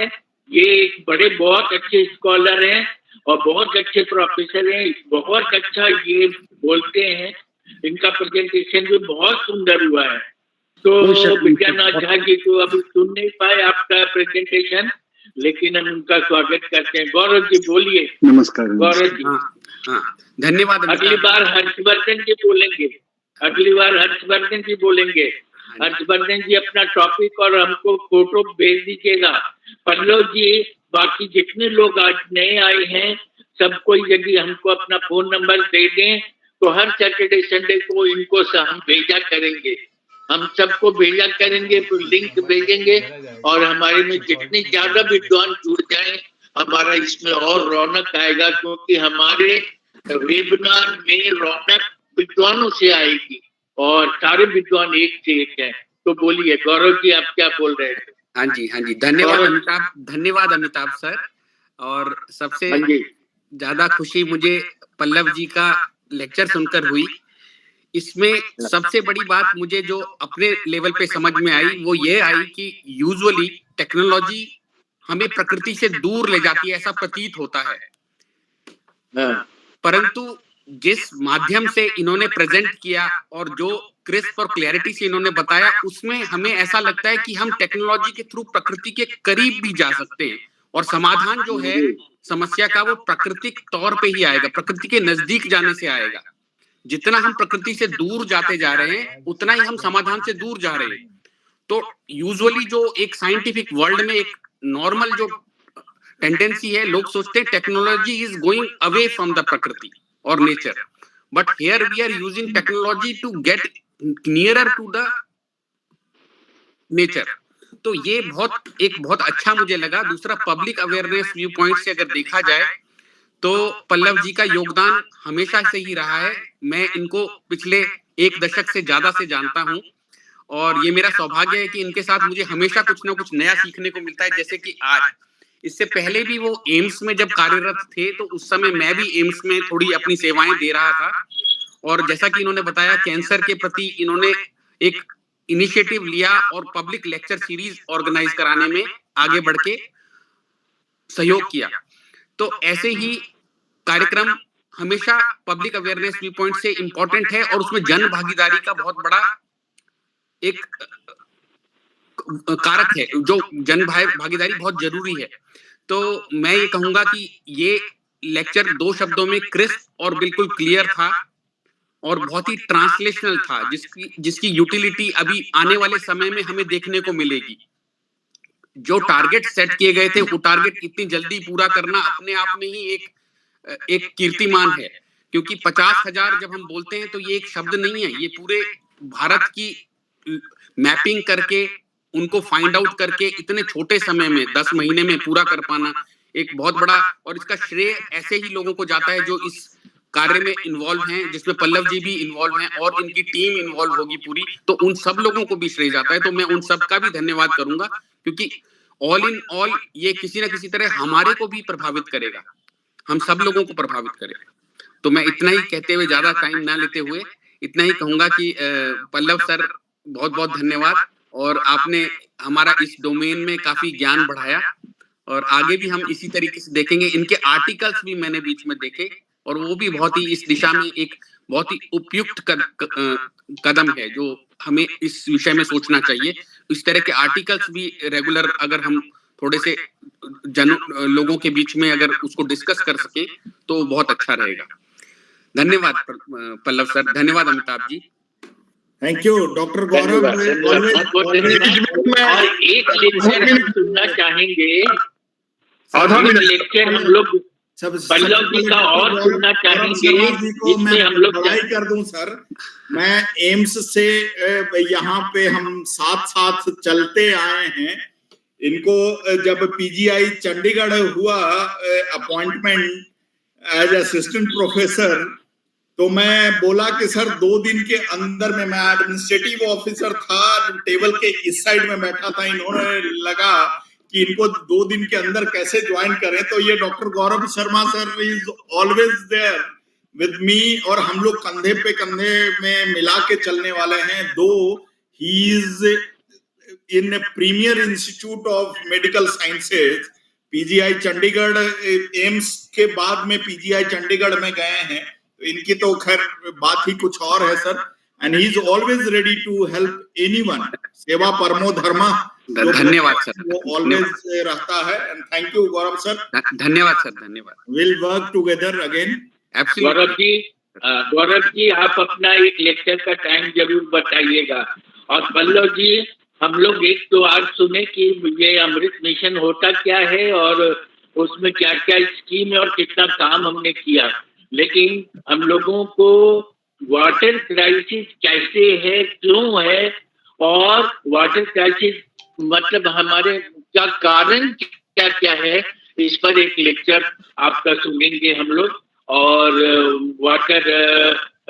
ये एक बड़े बहुत अच्छे स्कॉलर हैं और बहुत अच्छे प्रोफेसर हैं, बहुत अच्छा ये बोलते हैं, इनका प्रेजेंटेशन भी बहुत सुंदर हुआ है। तो विद्यानाथ झा जी को अभी सुन नहीं पाए आपका प्रेजेंटेशन, लेकिन हम उनका स्वागत करते हैं। गौरव जी बोलिए। नमस्कार गौरव जी। धन्यवाद। अगली बार हर्षवर्धन जी बोलेंगे, अगली बार हर्षवर्धन जी बोलेंगे। हर्षवर्धन जी अपना टॉपिक और हमको फोटो भेज दीजिएगा। पल्लव जी, बाकी जितने लोग आज नए आए हैं, सबको यदि हमको अपना फोन नंबर दे दें, तो हर सैटरडे संडे को इनको हम भेजा करेंगे, हम सबको भेजा करेंगे, लिंक भेजेंगे। और हमारे में जितने ज्यादा विद्वान जुड़ जाएं, हमारा इसमें और रौनक आएगा, क्योंकि हमारे वेबिनार में रौनक विद्वानों से आएगी, और सारे विद्वान एक से एक हैं। तो बोलिए गौरव जी, आप क्या बोल रहे थे? हाँ जी, धन्यवाद अमिताभ सर। और सबसे ज्यादा खुशी मुझे पल्लव जी का लेक्चर सुनकर हुई। इसमें सबसे बड़ी बात मुझे जो अपने लेवल पे समझ में आई, वो ये आई कि यूजुअली टेक्नोलॉजी हमें प्रकृति से दूर ले जाती है, ऐसा प्रतीत होता है। परंतु जिस माध्यम से इन्होंने प्रेजेंट किया और जो क्रिस्प और क्लैरिटी से इन्होंने बताया, उसमें हमें ऐसा लगता है कि हम टेक्नोलॉजी के थ्रू प्रकृति के करीब भी जा सकते हैं, और समाधान जो है समस्या का, वो प्राकृतिक तौर पे ही आएगा, प्रकृति के नजदीक जाने से आएगा। जितना हम प्रकृति से दूर जाते जा रहे हैं, उतना ही हम समाधान से दूर जा रहे हैं। तो यूजुअली जो एक साइंटिफिक वर्ल्ड में एक नॉर्मल जो टेंडेंसी है, लोग सोचते हैं technology is going away from the प्रकृति और nature, but here we are using technology to get nearer to the nature. तो ये बहुत अच्छा मुझे लगा। दूसरा, पब्लिक अवेयरनेस व्यू पॉइंट से अगर देखा जाए तो पल्लव जी का योगदान हमेशा से ही रहा है। मैं इनको पिछले 1 दशक से ज्यादा से जानता हूं, और ये मेरा सौभाग्य है कि इनके साथ मुझे हमेशा कुछ ना कुछ नया सीखने को मिलता है। जैसे कि आज इससे पहले भी वो एम्स में जब कार्यरत थे तो उस समय मैं भी एम्स में थोड़ी अपनी सेवाएं दे रहा था, और जैसा कि इन्होंने बताया कैंसर के प्रति इन्होंने एक इनिशिएटिव लिया और पब्लिक लेक्चर सीरीज ऑर्गेनाइज कराने में आगे बढ़ के सहयोग किया। तो ऐसे ही कार्यक्रम हमेशा पब्लिक अवेयरनेस व्यू पॉइंट से इंपॉर्टेंट है, और उसमें जन भागीदारी का बहुत बड़ा एक कारक है, जो जन भागीदारी बहुत जरूरी है। तो मैं ये कहूंगा कि ये लेक्चर 2 शब्दों में क्रिस्प और बिल्कुल क्लियर था और बहुत ही ट्रांसलेशनल था, जिसकी यूटिलिटी अभी आने वाले समय में हमें देखने को मिलेगी। जो टारगेट सेट किए गए थे वो टारगेट इतनी जल्दी पूरा करना अपने आप में ही एक कीर्तिमान है, क्योंकि 50,000 जब हम बोलते हैं तो ये एक शब्द नहीं है, ये पूरे भारत की मैपिंग करके उनको फाइंड आउट करके इतने छोटे समय में 10 महीने में पूरा कर पाना एक बहुत बड़ा, और इसका श्रेय ऐसे ही लोगों को जाता है जो इस कार्य में इन्वॉल्व हैं, जिसमें पल्लव जी भी इन्वॉल्व हैं और इनकी टीम इन्वॉल्व होगी पूरी, तो उन सब लोगों को भी श्रेय जाता है। तो मैं उन सब का भी धन्यवाद करूंगा, क्योंकि ऑल इन ऑल ये किसी ना किसी तरह हमारे को भी प्रभावित करेगा, हम सब लोगों को प्रभावित करेगा। तो मैं इतना ही कहते हुए, ज्यादा टाइम ना लेते हुए इतना ही कहूंगा कि पल्लव सर बहुत बहुत धन्यवाद, और आपने हमारा इस डोमेन में काफी ज्ञान बढ़ाया, और आगे भी हम इसी तरीके से देखेंगे। इनके आर्टिकल्स भी मैंने बीच में देखे और वो भी बहुत ही इस दिशा में एक बहुत ही उपयुक्त कदम है जो हमें इस विषय में सोचना चाहिए। इस तरह के आर्टिकल्स भी रेगुलर अगर हम थोड़े से लोगों के बीच में अगर उसको डिस्कस कर सके तो बहुत अच्छा रहेगा। धन्यवाद पल्लव सर, धन्यवाद Amitabh ji. Thank you doctor गौरव। और एक लेक्चर हम सुनना चाहेंगे, आधा मिनट लेक्चर हम लोग पल्लव जी का और सुनना चाहेंगे, मैं हम लोग बधाई कर दूं सर। मैं एम्स से यहाँ पे हम साथ चलते आए हैं। इनको जब पीजीआई चंडीगढ़ हुआ अपॉइंटमेंट एज असिस्टेंट प्रोफेसर, तो मैं बोला कि सर 2 दिन के अंदर में, मैं एडमिनिस्ट्रेटिव ऑफिसर था, टेबल के इस साइड में बैठा था, इन्होंने लगा कि इनको 2 दिन के अंदर कैसे ज्वाइन करें। तो ये doctor Gaurav Sharma sir is always there with me, और हम लोग कंधे पे कंधे में मिला के चलने वाले हैं। दो he is in premier institute of medical sciences PGI Chandigarh, AIIMS के बाद में पीजीआई चंडीगढ़ में गए हैं। तो इनकी तो खैर बात ही कुछ और है sir. And he is always ready to help anyone, सेवा परमो धर्मा। धन्यवाद सर, वो ऑलवेज रहता है। And thank you Gaurav sir. धन्यवाद सर, धन्यवाद। Will work together again. Gaurav ji आप अपना एक लेक्चर का टाइम जरूर बताइएगा। और पल्लव जी, हम लोग एक तो आज सुने कि ये अमृत मिशन होता क्या है और उसमें क्या क्या स्कीम है और कितना काम हमने किया, लेकिन हम लोगों को वाटर क्राइसिस कैसे है, क्यों है, और वाटर क्राइसिस मतलब हमारे क्या कारण क्या क्या है, इस पर एक लेक्चर आपका सुनेंगे हम लोग। और वाटर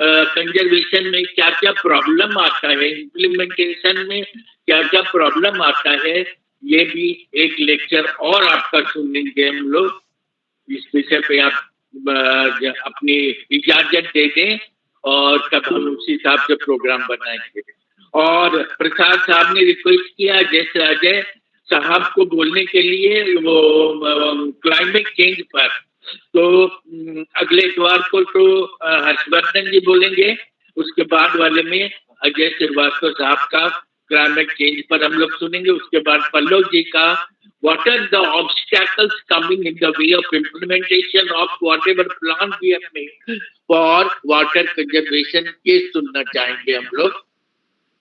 कंजर्वेशन में क्या क्या प्रॉब्लम आता है, इम्प्लीमेंटेशन में क्या क्या प्रॉब्लम आता है, ये भी एक लेक्चर और आपका सुनेंगे हम लोग। इस विषय पे आप अपनी इजाजत दे दें और तब हम उसी हिसाब से प्रोग्राम बनाएंगे। और प्रसाद साहब ने रिक्वेस्ट किया जैसे अजय साहब को बोलने के लिए वो क्लाइमेट चेंज पर, तो अगले इतवार को तो हर्षवर्धन जी बोलेंगे, उसके बाद वाले में अजय श्रीवास्तव साहब का क्लाइमेट चेंज पर हम लोग सुनेंगे। उसके बाद पल्लव जी का what are the obstacles coming in the way of implementation of whatever plan we have made for water conservation के सुनना चाहेंगे हम लोग।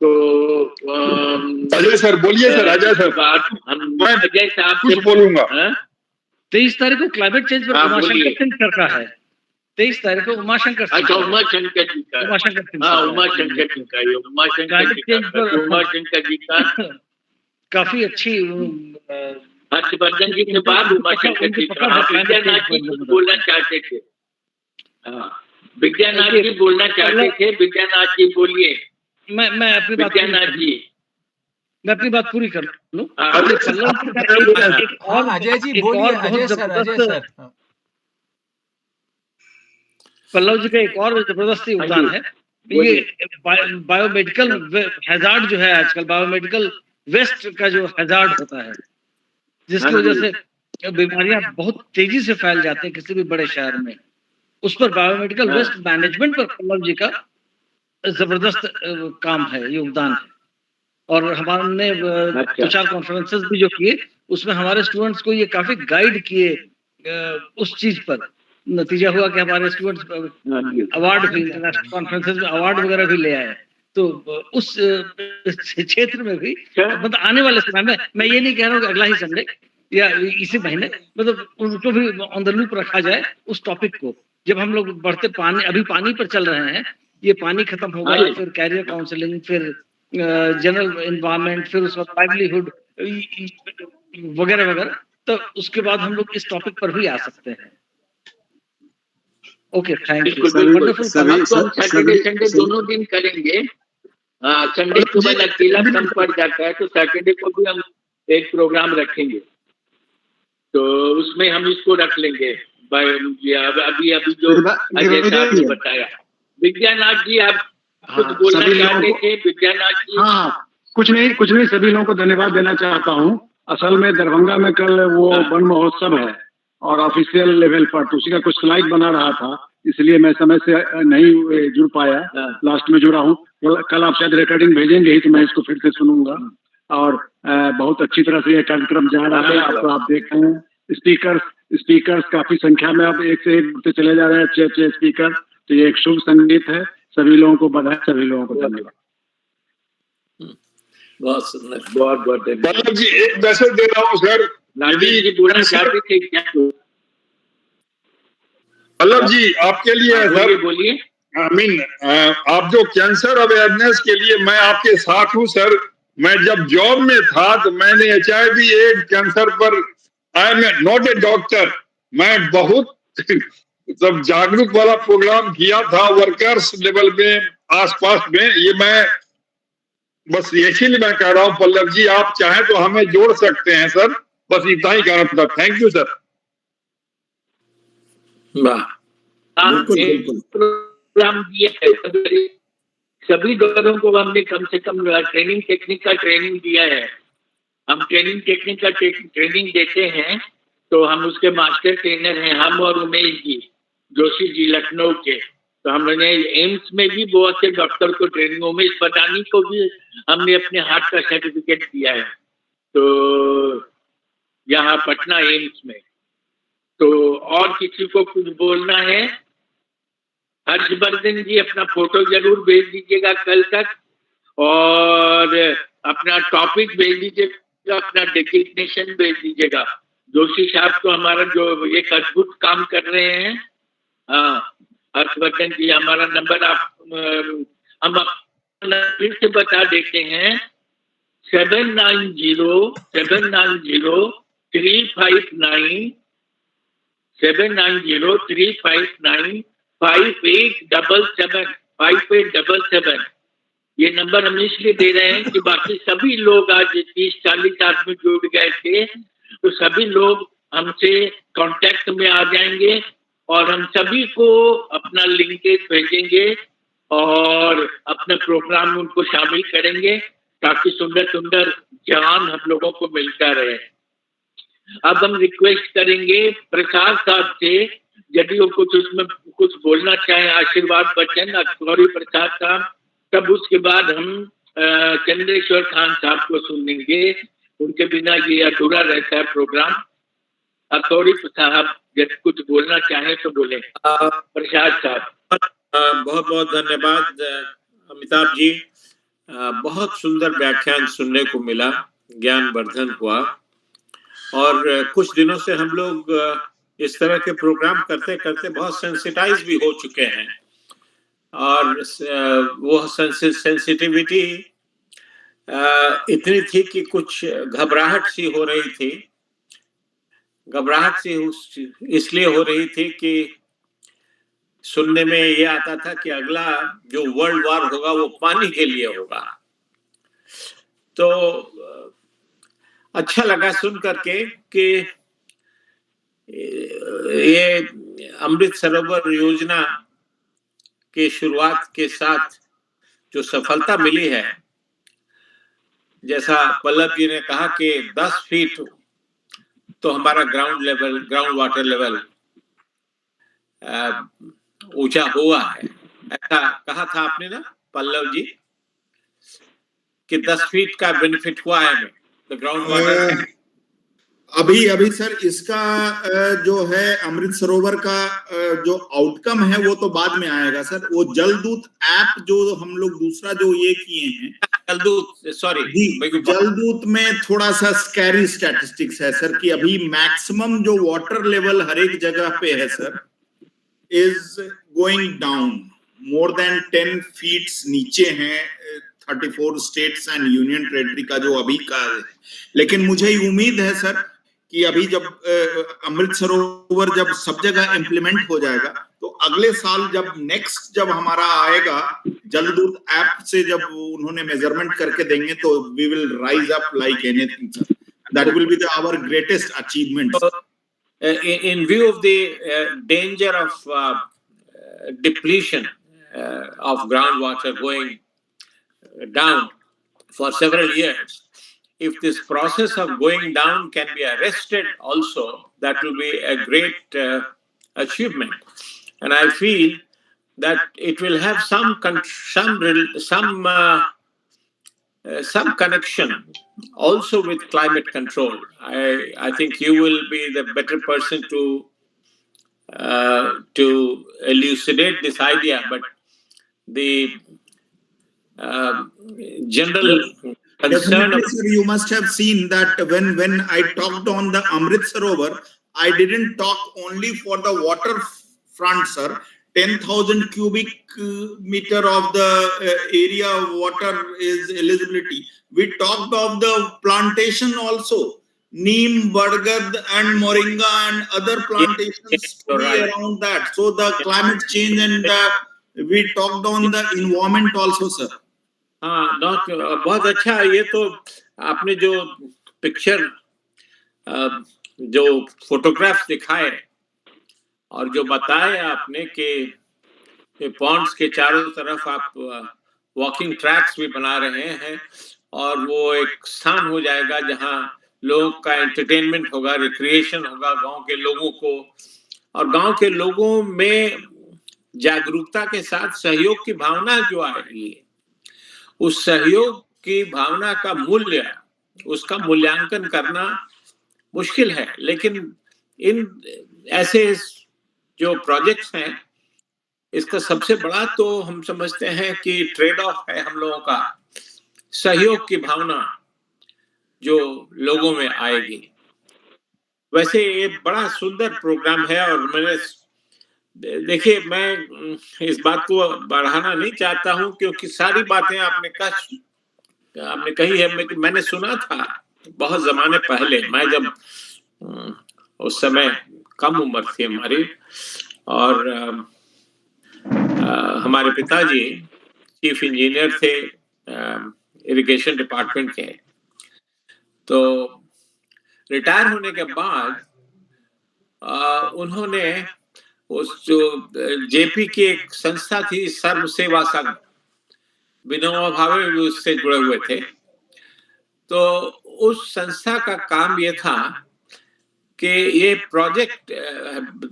तो अजय सर बोलिए सर। अजय सर हम अजय साहब कुछ बोलूंगा। 23 तारीख को क्लाइमेट चेंज पर उमाशंकर सिंह का है। 23 तारीख को उमाशंकर सिंह। अच्छा, उमाशंकर जी का। उमाशंकर सिंह। हाँ, उमाशंकर जी का, ये उमाशंकर जी का काफी अच्छी हर्षवर्धन जी के बाद उमाशंकर जी का। विद्यानाथ जी बोलना चाहते थे। हाँ, विद्यानाथ जी बोलना चाहते थे। विद्यानाथ जी बोलिए। मैं अपनी बात विद्यानाथ जी। मैं अपनी बात पूरी कर लूं। अजय अजय जी बोलिए, अजय सर। पल्लव जी का एक और जबरदस्त योगदान है, ये बायोमेडिकल हैजार्ड जो है आजकल, बायोमेडिकल वेस्ट का जो हैजार्ड होता है, जिसकी वजह से बीमारियां बहुत तेजी से फैल जाती हैं किसी भी बड़े शहर में, उस पर बायोमेडिकल वेस्ट मैनेजमेंट पर पल्लव जी का जबरदस्त काम है, योगदान है। और हमने 2-4 कॉन्फ्रेंसेस भी जो किए, उसमें हमारे स्टूडेंट्स को ये काफी गाइड किए उस चीज पर। नतीजा हुआ कि हमारे स्टूडेंट्स अवार्ड भी, इंटरनेशनल कॉन्फ्रेंसेस में अवार्ड वगैरह भी ले आए। तो उस क्षेत्र में भी मतलब आने वाले समय में, मैं ये नहीं कह रहा हूँ कि अगला ही संडे या इसी महीने, मतलब उनको भी ऑन द लूप रखा जाए उस टॉपिक को। जब हम लोग बढ़ते पानी, अभी पानी पर चल रहे हैं, ये पानी खत्म होगा, फिर कैरियर काउंसलिंग, फिर जनरल एनवायरनमेंट, फिर उसका लाइवलीहुड वगैरह वगैरह, तो उसके बाद हम लोग इस टॉपिक पर भी आ सकते हैं। Okay, thank you. Wonderful. Saturday Sunday दोनों दिन करेंगे। संडे को अकेला कम पड़ जाता है, तो सैटरडे को भी हम एक प्रोग्राम रखेंगे, तो उसमें हम इसको रख लेंगे। अभी जो अजय साहब ने बताया। विद्यानाथ जी, आप कुछ बोलना चाहते थे? विद्यानाथ जी। हाँ, कुछ नहीं, सभी लोगों को धन्यवाद देना चाहता हूँ। असल में दरभंगा में कल वो वन महोत्सव है और ऑफिशियल लेवल पर, तो उसी का कुछ स्लाइड बना रहा था, इसलिए मैं समय से नहीं जुड़ पाया, लास्ट में जुड़ा हूँ। कल आप शायद रिकॉर्डिंग भेजेंगे ही, तो मैं इसको फिर से सुनूंगा। और बहुत अच्छी तरह से यह कार्यक्रम जा रहा है। आप देख रहे हैं स्पीकर्स काफी संख्या में, अब एक से एक चले जा रहे हैं, अच्छे स्पीकर। तो ये एक शुभ संगीत है। सभी लोगों को बधाई, सभी लोगों को धन्यवाद। बहुत सुंदर, बहुत पल्लव जी, एक मैसेज दे रहा हूँ सर। पल्लव जी, आपके लिए है सर। बोलिए। आप जो कैंसर अवेयरनेस के लिए, मैं आपके साथ हूँ सर। मैं जब जॉब में था तो मैंने HIV एड्स कैंसर पर, I am not a doctor, मैं बहुत सब जागरूक वाला प्रोग्राम किया था वर्कर्स लेवल में, आसपास में। ये मैं बस इसीलिए मैं कह रहा हूँ पल्लव जी, आप चाहें तो हमें जोड़ सकते हैं सर। बस इतना ही कहना था। Thank you sir. प्रोग्राम दिया सभी डॉक्टरों को हमने कम से कम ट्रेनिंग, टेक्निकल ट्रेनिंग दिया है। हम ट्रेनिंग, टेक्निकल ट्रेनिंग देते हैं, तो हम उसके मास्टर ट्रेनर हैं, हम और उमेश जी जोशी जी लखनऊ के। तो हमने एम्स में भी बहुत से डॉक्टर को ट्रेनिंग, उमेश पटानी को भी हमने अपने हाथ का सर्टिफिकेट दिया है, तो यहाँ पटना एम्स में। तो और किसी को कुछ बोलना है? हर्षवर्धन जी, अपना फोटो जरूर भेज दीजिएगा कल तक, और अपना टॉपिक भेज दीजिएगा, अपना डेजिग्नेशन भेज दीजिएगा। जोशी साहब तो हमारा जो एक अद्भुत काम कर रहे हैं। हर्षवर्धन जी, हमारा नंबर हम फिर से बता देते हैं, 790-359-5877। ये नंबर हम इसलिए दे रहे हैं कि बाकी सभी लोग आज 30-40 आदमी जुड़ गए थे, तो सभी लोग हमसे कांटेक्ट में आ जाएंगे और हम सभी को अपना लिंकेज भेजेंगे और अपने प्रोग्राम में उनको शामिल करेंगे, ताकि सुंदर सुंदर ज्ञान हम लोगों को मिलता रहे। अब हम रिक्वेस्ट करेंगे प्रसाद साहब से, यदि वो कुछ उसमें कुछ बोलना चाहे, आशीर्वाद वचन, गौरी प्रसाद साहब। तब उसके बाद हम चंद्रेश्वर खान साहब को सुनेंगे, उनके बिना ये अधूरा रहता है प्रोग्राम। गौरी साहब यदि कुछ बोलना चाहे तो बोले। प्रसाद साहब। बहुत बहुत धन्यवाद अमिताभ जी। बहुत सुंदर व्याख्यान सुनने को मिला, ज्ञानवर्धन हुआ। और कुछ दिनों से हम लोग इस तरह के प्रोग्राम करते करते बहुत सेंसिटाइज भी हो चुके हैं, और वो सेंसिटिविटी इतनी थी कि कुछ घबराहट सी हो रही थी। घबराहट सी इसलिए हो रही थी कि सुनने में ये आता था कि अगला जो वर्ल्ड वॉर होगा वो पानी के लिए होगा। तो अच्छा लगा सुन करके कि ये अमृत सरोवर योजना के शुरुआत के साथ जो सफलता मिली है, जैसा पल्लव जी ने कहा कि 10 फीट तो हमारा ग्राउंड वाटर लेवल ऊंचा हुआ है, ऐसा कहा था आपने ना पल्लव जी कि 10 फीट का बेनिफिट हुआ है हमें तो ग्राउंड वाटर। अभी सर इसका जो है अमृत सरोवर का जो आउटकम है वो तो बाद में आएगा सर। वो जलदूत ऐप जो हम लोग दूसरा जो ये किए हैं, जलदूत में थोड़ा सा स्कैरी स्टैटिस्टिक्स है सर कि अभी मैक्सिमम जो वाटर लेवल हर एक जगह पे है sir is going down more than 10 feet नीचे हैं 34 स्टेट्स एंड यूनियन टेरिटरी का जो अभी का है। लेकिन मुझे उम्मीद है सर कि अभी जब अमृत सरोवर जब सब जगह इम्प्लीमेंट हो जाएगा तो अगले साल जब हमारा आएगा जलदूत ऐप से जब उन्होंने मेजरमेंट करके देंगे तो we will rise up like anything sir. That will be our greatest achievement. In view of the danger of depletion of groundwater going down for several years, if this process of going down can be arrested also, that will be a great achievement. And I feel that it will have some connection also with climate control. I think you will be the better person to elucidate this idea, but the general concern of, sir, you must have seen that when I talked on the Amrit Sarovar, I didn't talk only for the water front, sir. 10,000 cubic meter of the area of water is eligibility. We talked of the plantation also, neem, bargad and moringa and other plantations to be around that. So the climate change and we talked on the environment also, sir. हाँ, बहुत अच्छा। ये तो आपने जो picture जो photographs दिखाए और जो बताया आपने कि पॉन्ड्स के चारों तरफ आप वॉकिंग ट्रैक्स भी बना रहे हैं और वो एक स्थान हो जाएगा जहां लोगों का एंटरटेनमेंट होगा, रिक्रिएशन होगा गांव के लोगों को, और गांव के लोगों में जागरूकता के साथ सहयोग की भावना जो आ रही है, उस सहयोग की भावना का मूल्य, उसका मूल्यांकन करना मुश्किल है। लेकिन इन ऐसे जो प्रोजेक्ट्स हैं, इसका सबसे बड़ा तो हम समझते हैं कि ट्रेड ऑफ है हम लोगों का, सहयोग की भावना जो लोगों में आएगी। वैसे ये बड़ा सुंदर प्रोग्राम है और मैंने देखिए, मैं इस बात को बढ़ाना नहीं चाहता हूं क्योंकि सारी बातें आपने कही है। मैंने सुना था बहुत जमाने पहले, मैं जब उस समय कम उम्र थी हमारी, और हमारे पिताजी चीफ इंजीनियर थे इरिगेशन डिपार्टमेंट के। तो रिटायर होने के बाद उन्होंने उस जो जेपी की एक संस्था थी, सर्व सेवा संघ, विनोबा भावे भी उससे जुड़े हुए थे। तो उस संस्था का काम ये था कि ये प्रोजेक्ट,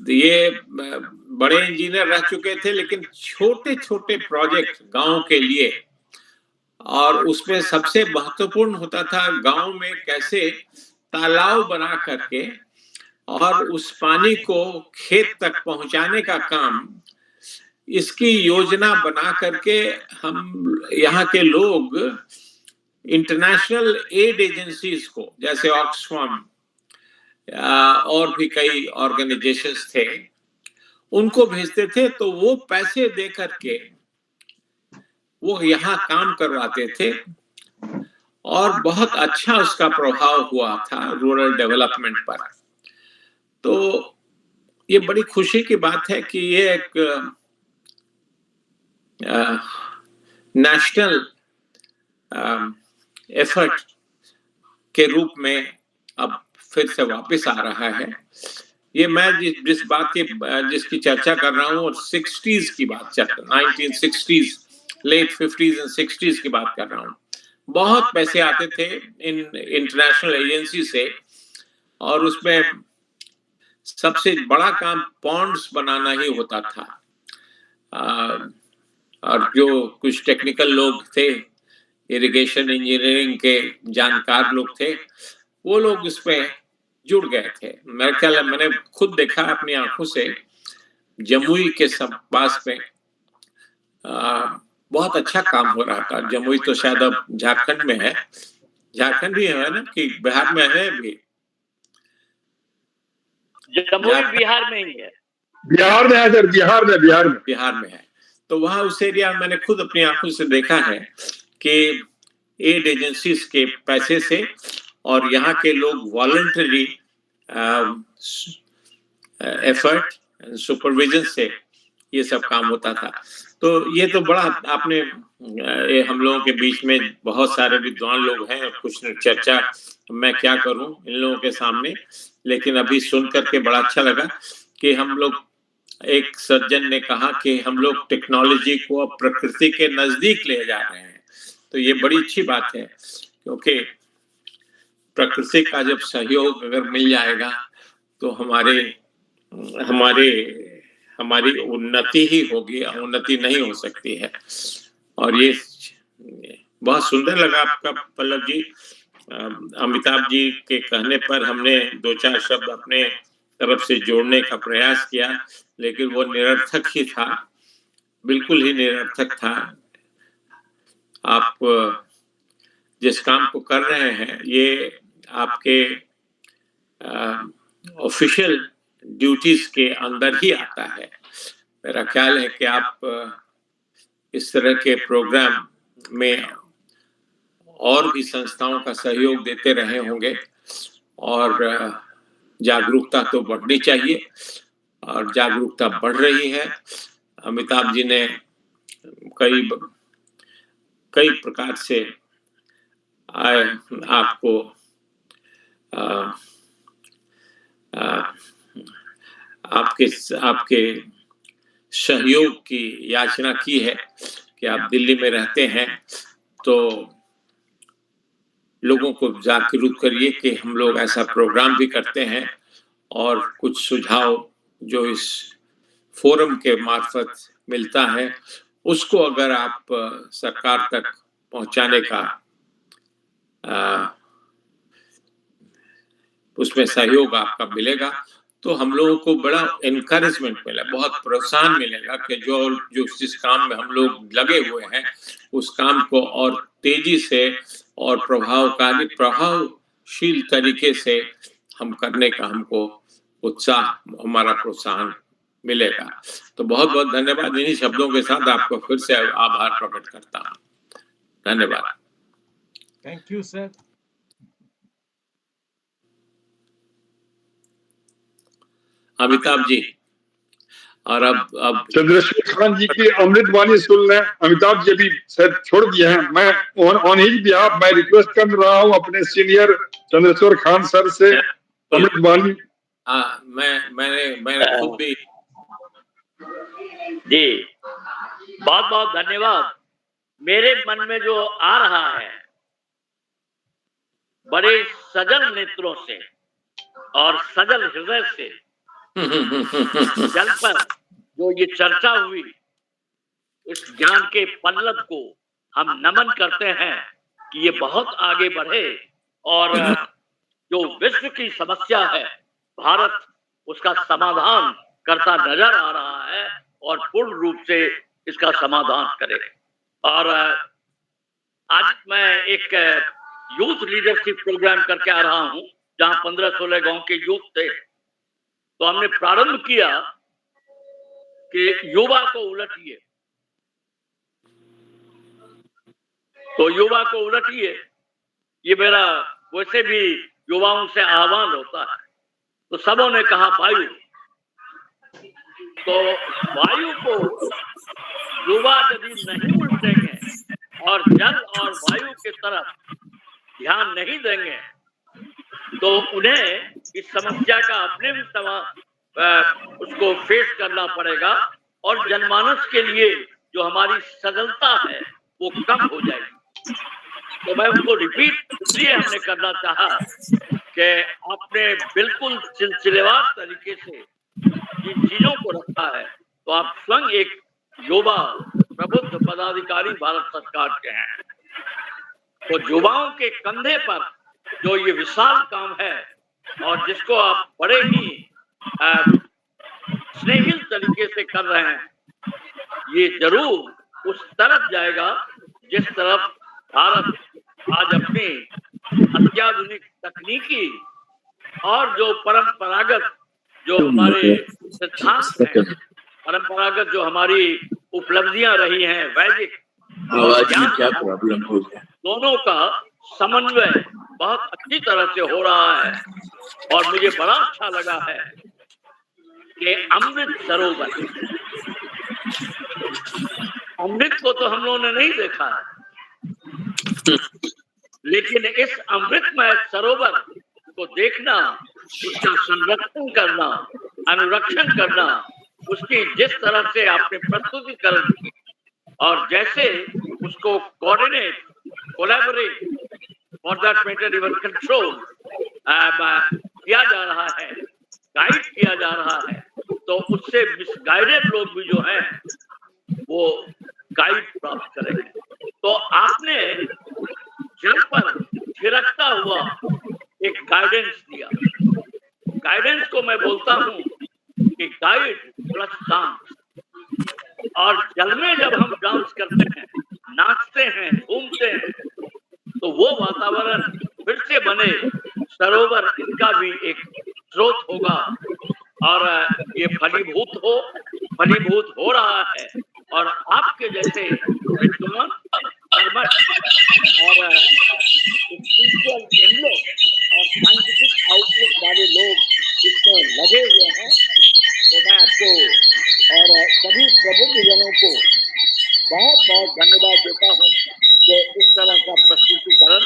ये बड़े इंजीनियर रह चुके थे लेकिन छोटे छोटे प्रोजेक्ट गांव के लिए, और उसमें सबसे महत्वपूर्ण होता था गांव में कैसे तालाब बना करके और उस पानी को खेत तक पहुंचाने का काम, इसकी योजना बना करके हम यहाँ के लोग इंटरनेशनल एड एजेंसीज को, जैसे ऑक्सफाम और भी कई ऑर्गेनाइजेशंस थे, उनको भेजते थे। तो वो पैसे दे करके वो यहाँ काम करवाते थे और बहुत अच्छा उसका प्रभाव हुआ था रूरल डेवलपमेंट पर। तो ये बड़ी खुशी की बात है कि ये एक नेशनल एफर्ट के रूप में अब फिर से वापस आ रहा है। ये मैं जिस बात की जिसकी चर्चा कर रहा हूँ, और 60s की बात, 1960s, late 50s and 60s की बात कर रहा हूँ। बहुत पैसे आते थे इन इंटरनेशनल एजेंसी से, और उसमें सबसे बड़ा काम पॉन्ड्स बनाना ही होता था। और जो कुछ टेक्निकल लोग थे, इरिगेशन इंजीनियरिंग के जानकार लोग थे, वो लोग इसमें जुड़ गए थे। मेरे ख्याल है मैंने खुद देखा अपनी आंखों से, जमुई के पास में बहुत अच्छा काम हो रहा था। जमुई तो शायद अब झारखंड में है, झारखंड भी है ना, कि बिहार में है भी? जमुई बिहार में ही है। बिहार में है सर, बिहार में है। तो वहां उस एरिया मैंने खुद अपनी आंखों से देखा है कि एड एजेंसीज के पैसे से और यहाँ के लोग वॉलंटरी एफर्ट सुपरविजन से ये सब काम होता था। तो ये तो बड़ा आपने हम लोगों के बीच में बहुत सारे विद्वान लोग हैं, कुछ चर्चा मैं क्या करूं इन लोगों के सामने, लेकिन अभी सुन करके बड़ा अच्छा लगा कि हम लोग, एक सज्जन ने कहा कि हम लोग टेक्नोलॉजी को अब प्रकृति के नजदीक ले जा रहे हैं। तो ये बड़ी अच्छी बात है, क्योंकि प्रकृति का जब सहयोग अगर मिल जाएगा तो हमारी उन्नति ही होगी, उन्नति नहीं हो सकती है। और ये बहुत सुंदर लगा आपका पल्लव जी। अमिताभ जी के कहने पर हमने 2-4 शब्द अपने तरफ से जोड़ने का प्रयास किया, लेकिन वो निरर्थक ही था, बिल्कुल ही निरर्थक था। आप जिस काम को कर रहे हैं ये आपके ऑफिशियल ड्यूटीज के अंदर ही आता है। मेरा ख्याल है कि आप इस तरह के प्रोग्राम में और भी संस्थाओं का सहयोग देते रहे होंगे, और जागरूकता तो बढ़नी चाहिए, और जागरूकता बढ़ रही है। अमिताभ जी ने कई प्रकार से आपको आपके सहयोग की याचना की है कि आप दिल्ली में रहते हैं तो लोगों को जागरूक करिए कि हम लोग ऐसा प्रोग्राम भी करते हैं, और कुछ सुझाव जो इस फोरम के मार्फत मिलता है उसको अगर आप सरकार तक पहुंचाने का उसमें सहयोग आपका मिलेगा, तो हम लोगों को बड़ा एनकरेजमेंट मिला, बहुत प्रोत्साहन मिलेगा कि जो जिस काम में हम लोग लगे हुए हैं उस काम को और तेजी से और प्रभावशील तरीके से हम करने का हमको उत्साह, हमारा प्रोत्साहन मिलेगा। तो बहुत बहुत धन्यवाद। इन्हीं शब्दों के साथ आपको फिर से आभार प्रकट करता हूँ। धन्यवाद। Thank you sir. Amitabh ji, और अब चंद्रशेखर खान जी की अमृतवाणी सुन लें। अमिताभ जी भी शायद छोड़ दिए हैं। मैं ऑन हिज बिहाफ मैं रिक्वेस्ट कर रहा हूं अपने सीनियर चंद्रशेखर खान सर से अमृतवाणी। मैंने खुद भी जी बहुत बहुत धन्यवाद। मेरे मन में जो आ रहा है, बड़े सजल नेत्रों से और सजल हृदय से जल पर जो ये चर्चा हुई, इस ज्ञान के पल्लव को हम नमन करते हैं कि ये बहुत आगे बढ़े, और जो विश्व की समस्या है भारत उसका समाधान करता नजर आ रहा है, और पूर्ण रूप से इसका समाधान करे। और आज मैं एक यूथ लीडरशिप प्रोग्राम करके आ रहा हूं, जहां 15-16 गांव के यूथ थे। तो हमने प्रारंभ किया कि युवा को उलटिए, तो युवा को उलटिए, ये मेरा वैसे भी युवाओं से आह्वान होता है। तो सबों ने कहा वायु, तो वायु को युवा यदि नहीं उलटेंगे और जल और वायु की तरफ ध्यान नहीं देंगे तो उन्हें इस समस्या का अपने भी उसको फेस करना पड़ेगा और जनमानस के लिए जो हमारी सजगता है वो कम हो जाएगी। तो मैं उसको रिपीट इसलिए हमने करना चाहा कि आपने बिल्कुल सिलसिलेवार तरीके से जिन चीजों को रखा है, तो आप स्वयं एक युवा प्रबुद्ध पदाधिकारी भारत सरकार के हैं, तो युवाओं के कंधे पर जो ये विशाल काम है और जिसको आप बड़े ही स्नेहिल तरीके से कर रहे हैं, ये जरूर उस तरफ जाएगा जिस तरफ भारत आज अपनी अत्याधुनिक तकनीकी और जो परंपरागत जो हमारे सिद्धांत हैं, परंपरागत जो हमारी उपलब्धियां रही हैं, वैदिक आवाज में क्या प्रॉब्लम हो गया? दोनों का समन्वय बहुत अच्छी तरह से हो रहा है और मुझे बड़ा अच्छा लगा है कि अमृत सरोवर, अमृत को तो हम लोगों ने नहीं देखा है, लेकिन इस अमृतमय सरोवर को देखना, उसका संरक्षण करना, अनुरक्षण करना, उसकी जिस तरह से आपने प्रस्तुतिकरण की और जैसे उसको coordinate, collaborate, for that matter even control किया जा रहा है, गाइड किया जा रहा है, तो उससे मिसगाइडेड लोग भी जो हैं वो गाइड प्राप्त करेंगे। तो आपने जल पर थिरकता हुआ एक गाइडेंस दिया। गाइडेंस को मैं बोलता हूँ कि गाइड प्लस डांस, और जल में जब हम डांस करते हैं, नाचते हैं, घूमते हैं, तो वो वातावरण फिर से बने, सरोवर इसका भी एक स्रोत होगा और ये फलीभूत हो रहा है और आपके जैसे विद्वान, कर्मठ और स्पिरिचुअल लोग और साइंटिफिक आउटलुक वाले लोग इसमें लगे हुए हैं। तो मैं आपको और सभी प्रबुद्ध जनों को बहुत बहुत धन्यवाद देता हूँ कि इस तरह का प्रस्तुतिकरण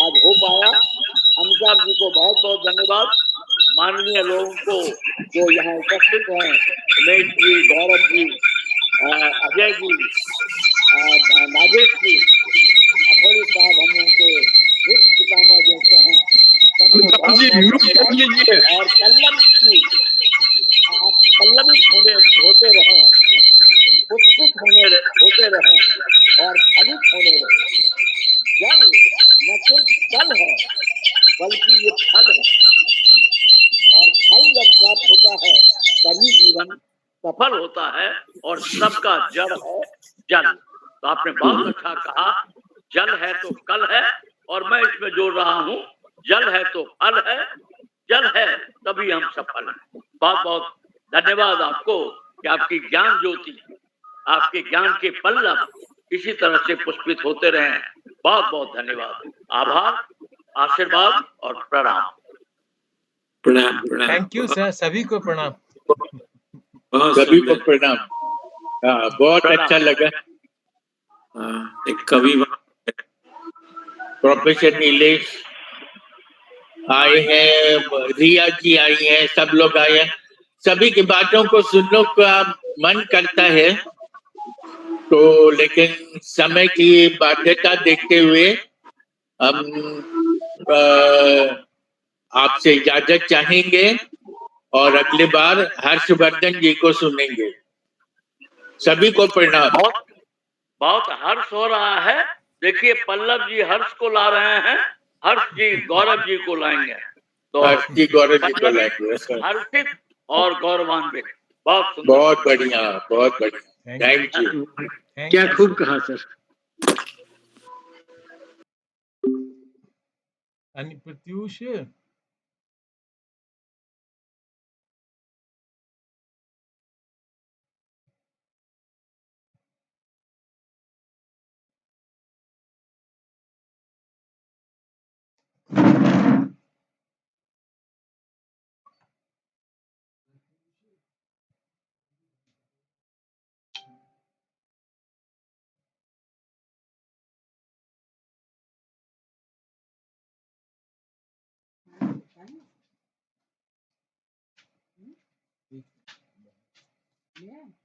आज हो पाया। अमिताभ जी को बहुत बहुत धन्यवाद, माननीय लोगों को जो यहाँ उपस्थित हैं, उमेश जी, गौरव जी, अजय जी, नागेश जी, अथोड़ी साहब, हम लोगों के रुद्र पितामह जैसे हैं, सबको बहुत बहुत धन्यवाद। और पल्लवित होते रहें, पुष्पित होते रहें और फलित होने रहें। जल न सिर्फ जल है बल्कि ये फल है, और फल जब प्राप्त होता है तभी जीवन सफल होता है और सबका जड़ है जल। तो आपने बहुत अच्छा कहा, जल है तो कल है, और मैं इसमें जोड़ रहा हूँ, जल है तो फल है, जल है तभी हम सफल हैं। बहुत बहुत धन्यवाद आपको कि आपकी ज्ञान ज्योति, आपके ज्ञान के पल्लव इसी तरह से पुष्पित होते रहें। बहुत बहुत धन्यवाद, आभार, आशीर्वाद और प्रणाम। प्रणाम प्रणाम। थैंक यू सर, सभी को प्रणाम। सभी को प्रणाम। बहुत अच्छा लगा। एक कवि प्रोफेसर नीलेश आए हैं, रिया जी आई हैं, सब लोग आए हैं, सभी की बातों को सुनने का मन करता है, तो लेकिन समय की बाध्यता देखते हुए हम आपसे इजाजत चाहेंगे और अगली बार हर्षवर्धन जी को सुनेंगे। सभी को प्रणाम। बहुत बहुत हर्ष हो रहा है। देखिए पल्लव जी हर्ष को ला रहे हैं, हर्ष जी गौरव जी को लाएंगे, तो हर्ष जी गौरव जी को लाएंगे। हर्षित और गौरवान्वित। बहुत सुंदर, बहुत बढ़िया, बहुत बढ़िया, थैंक यू। क्या खूब कहा सर। प्रत्यूष Yeah.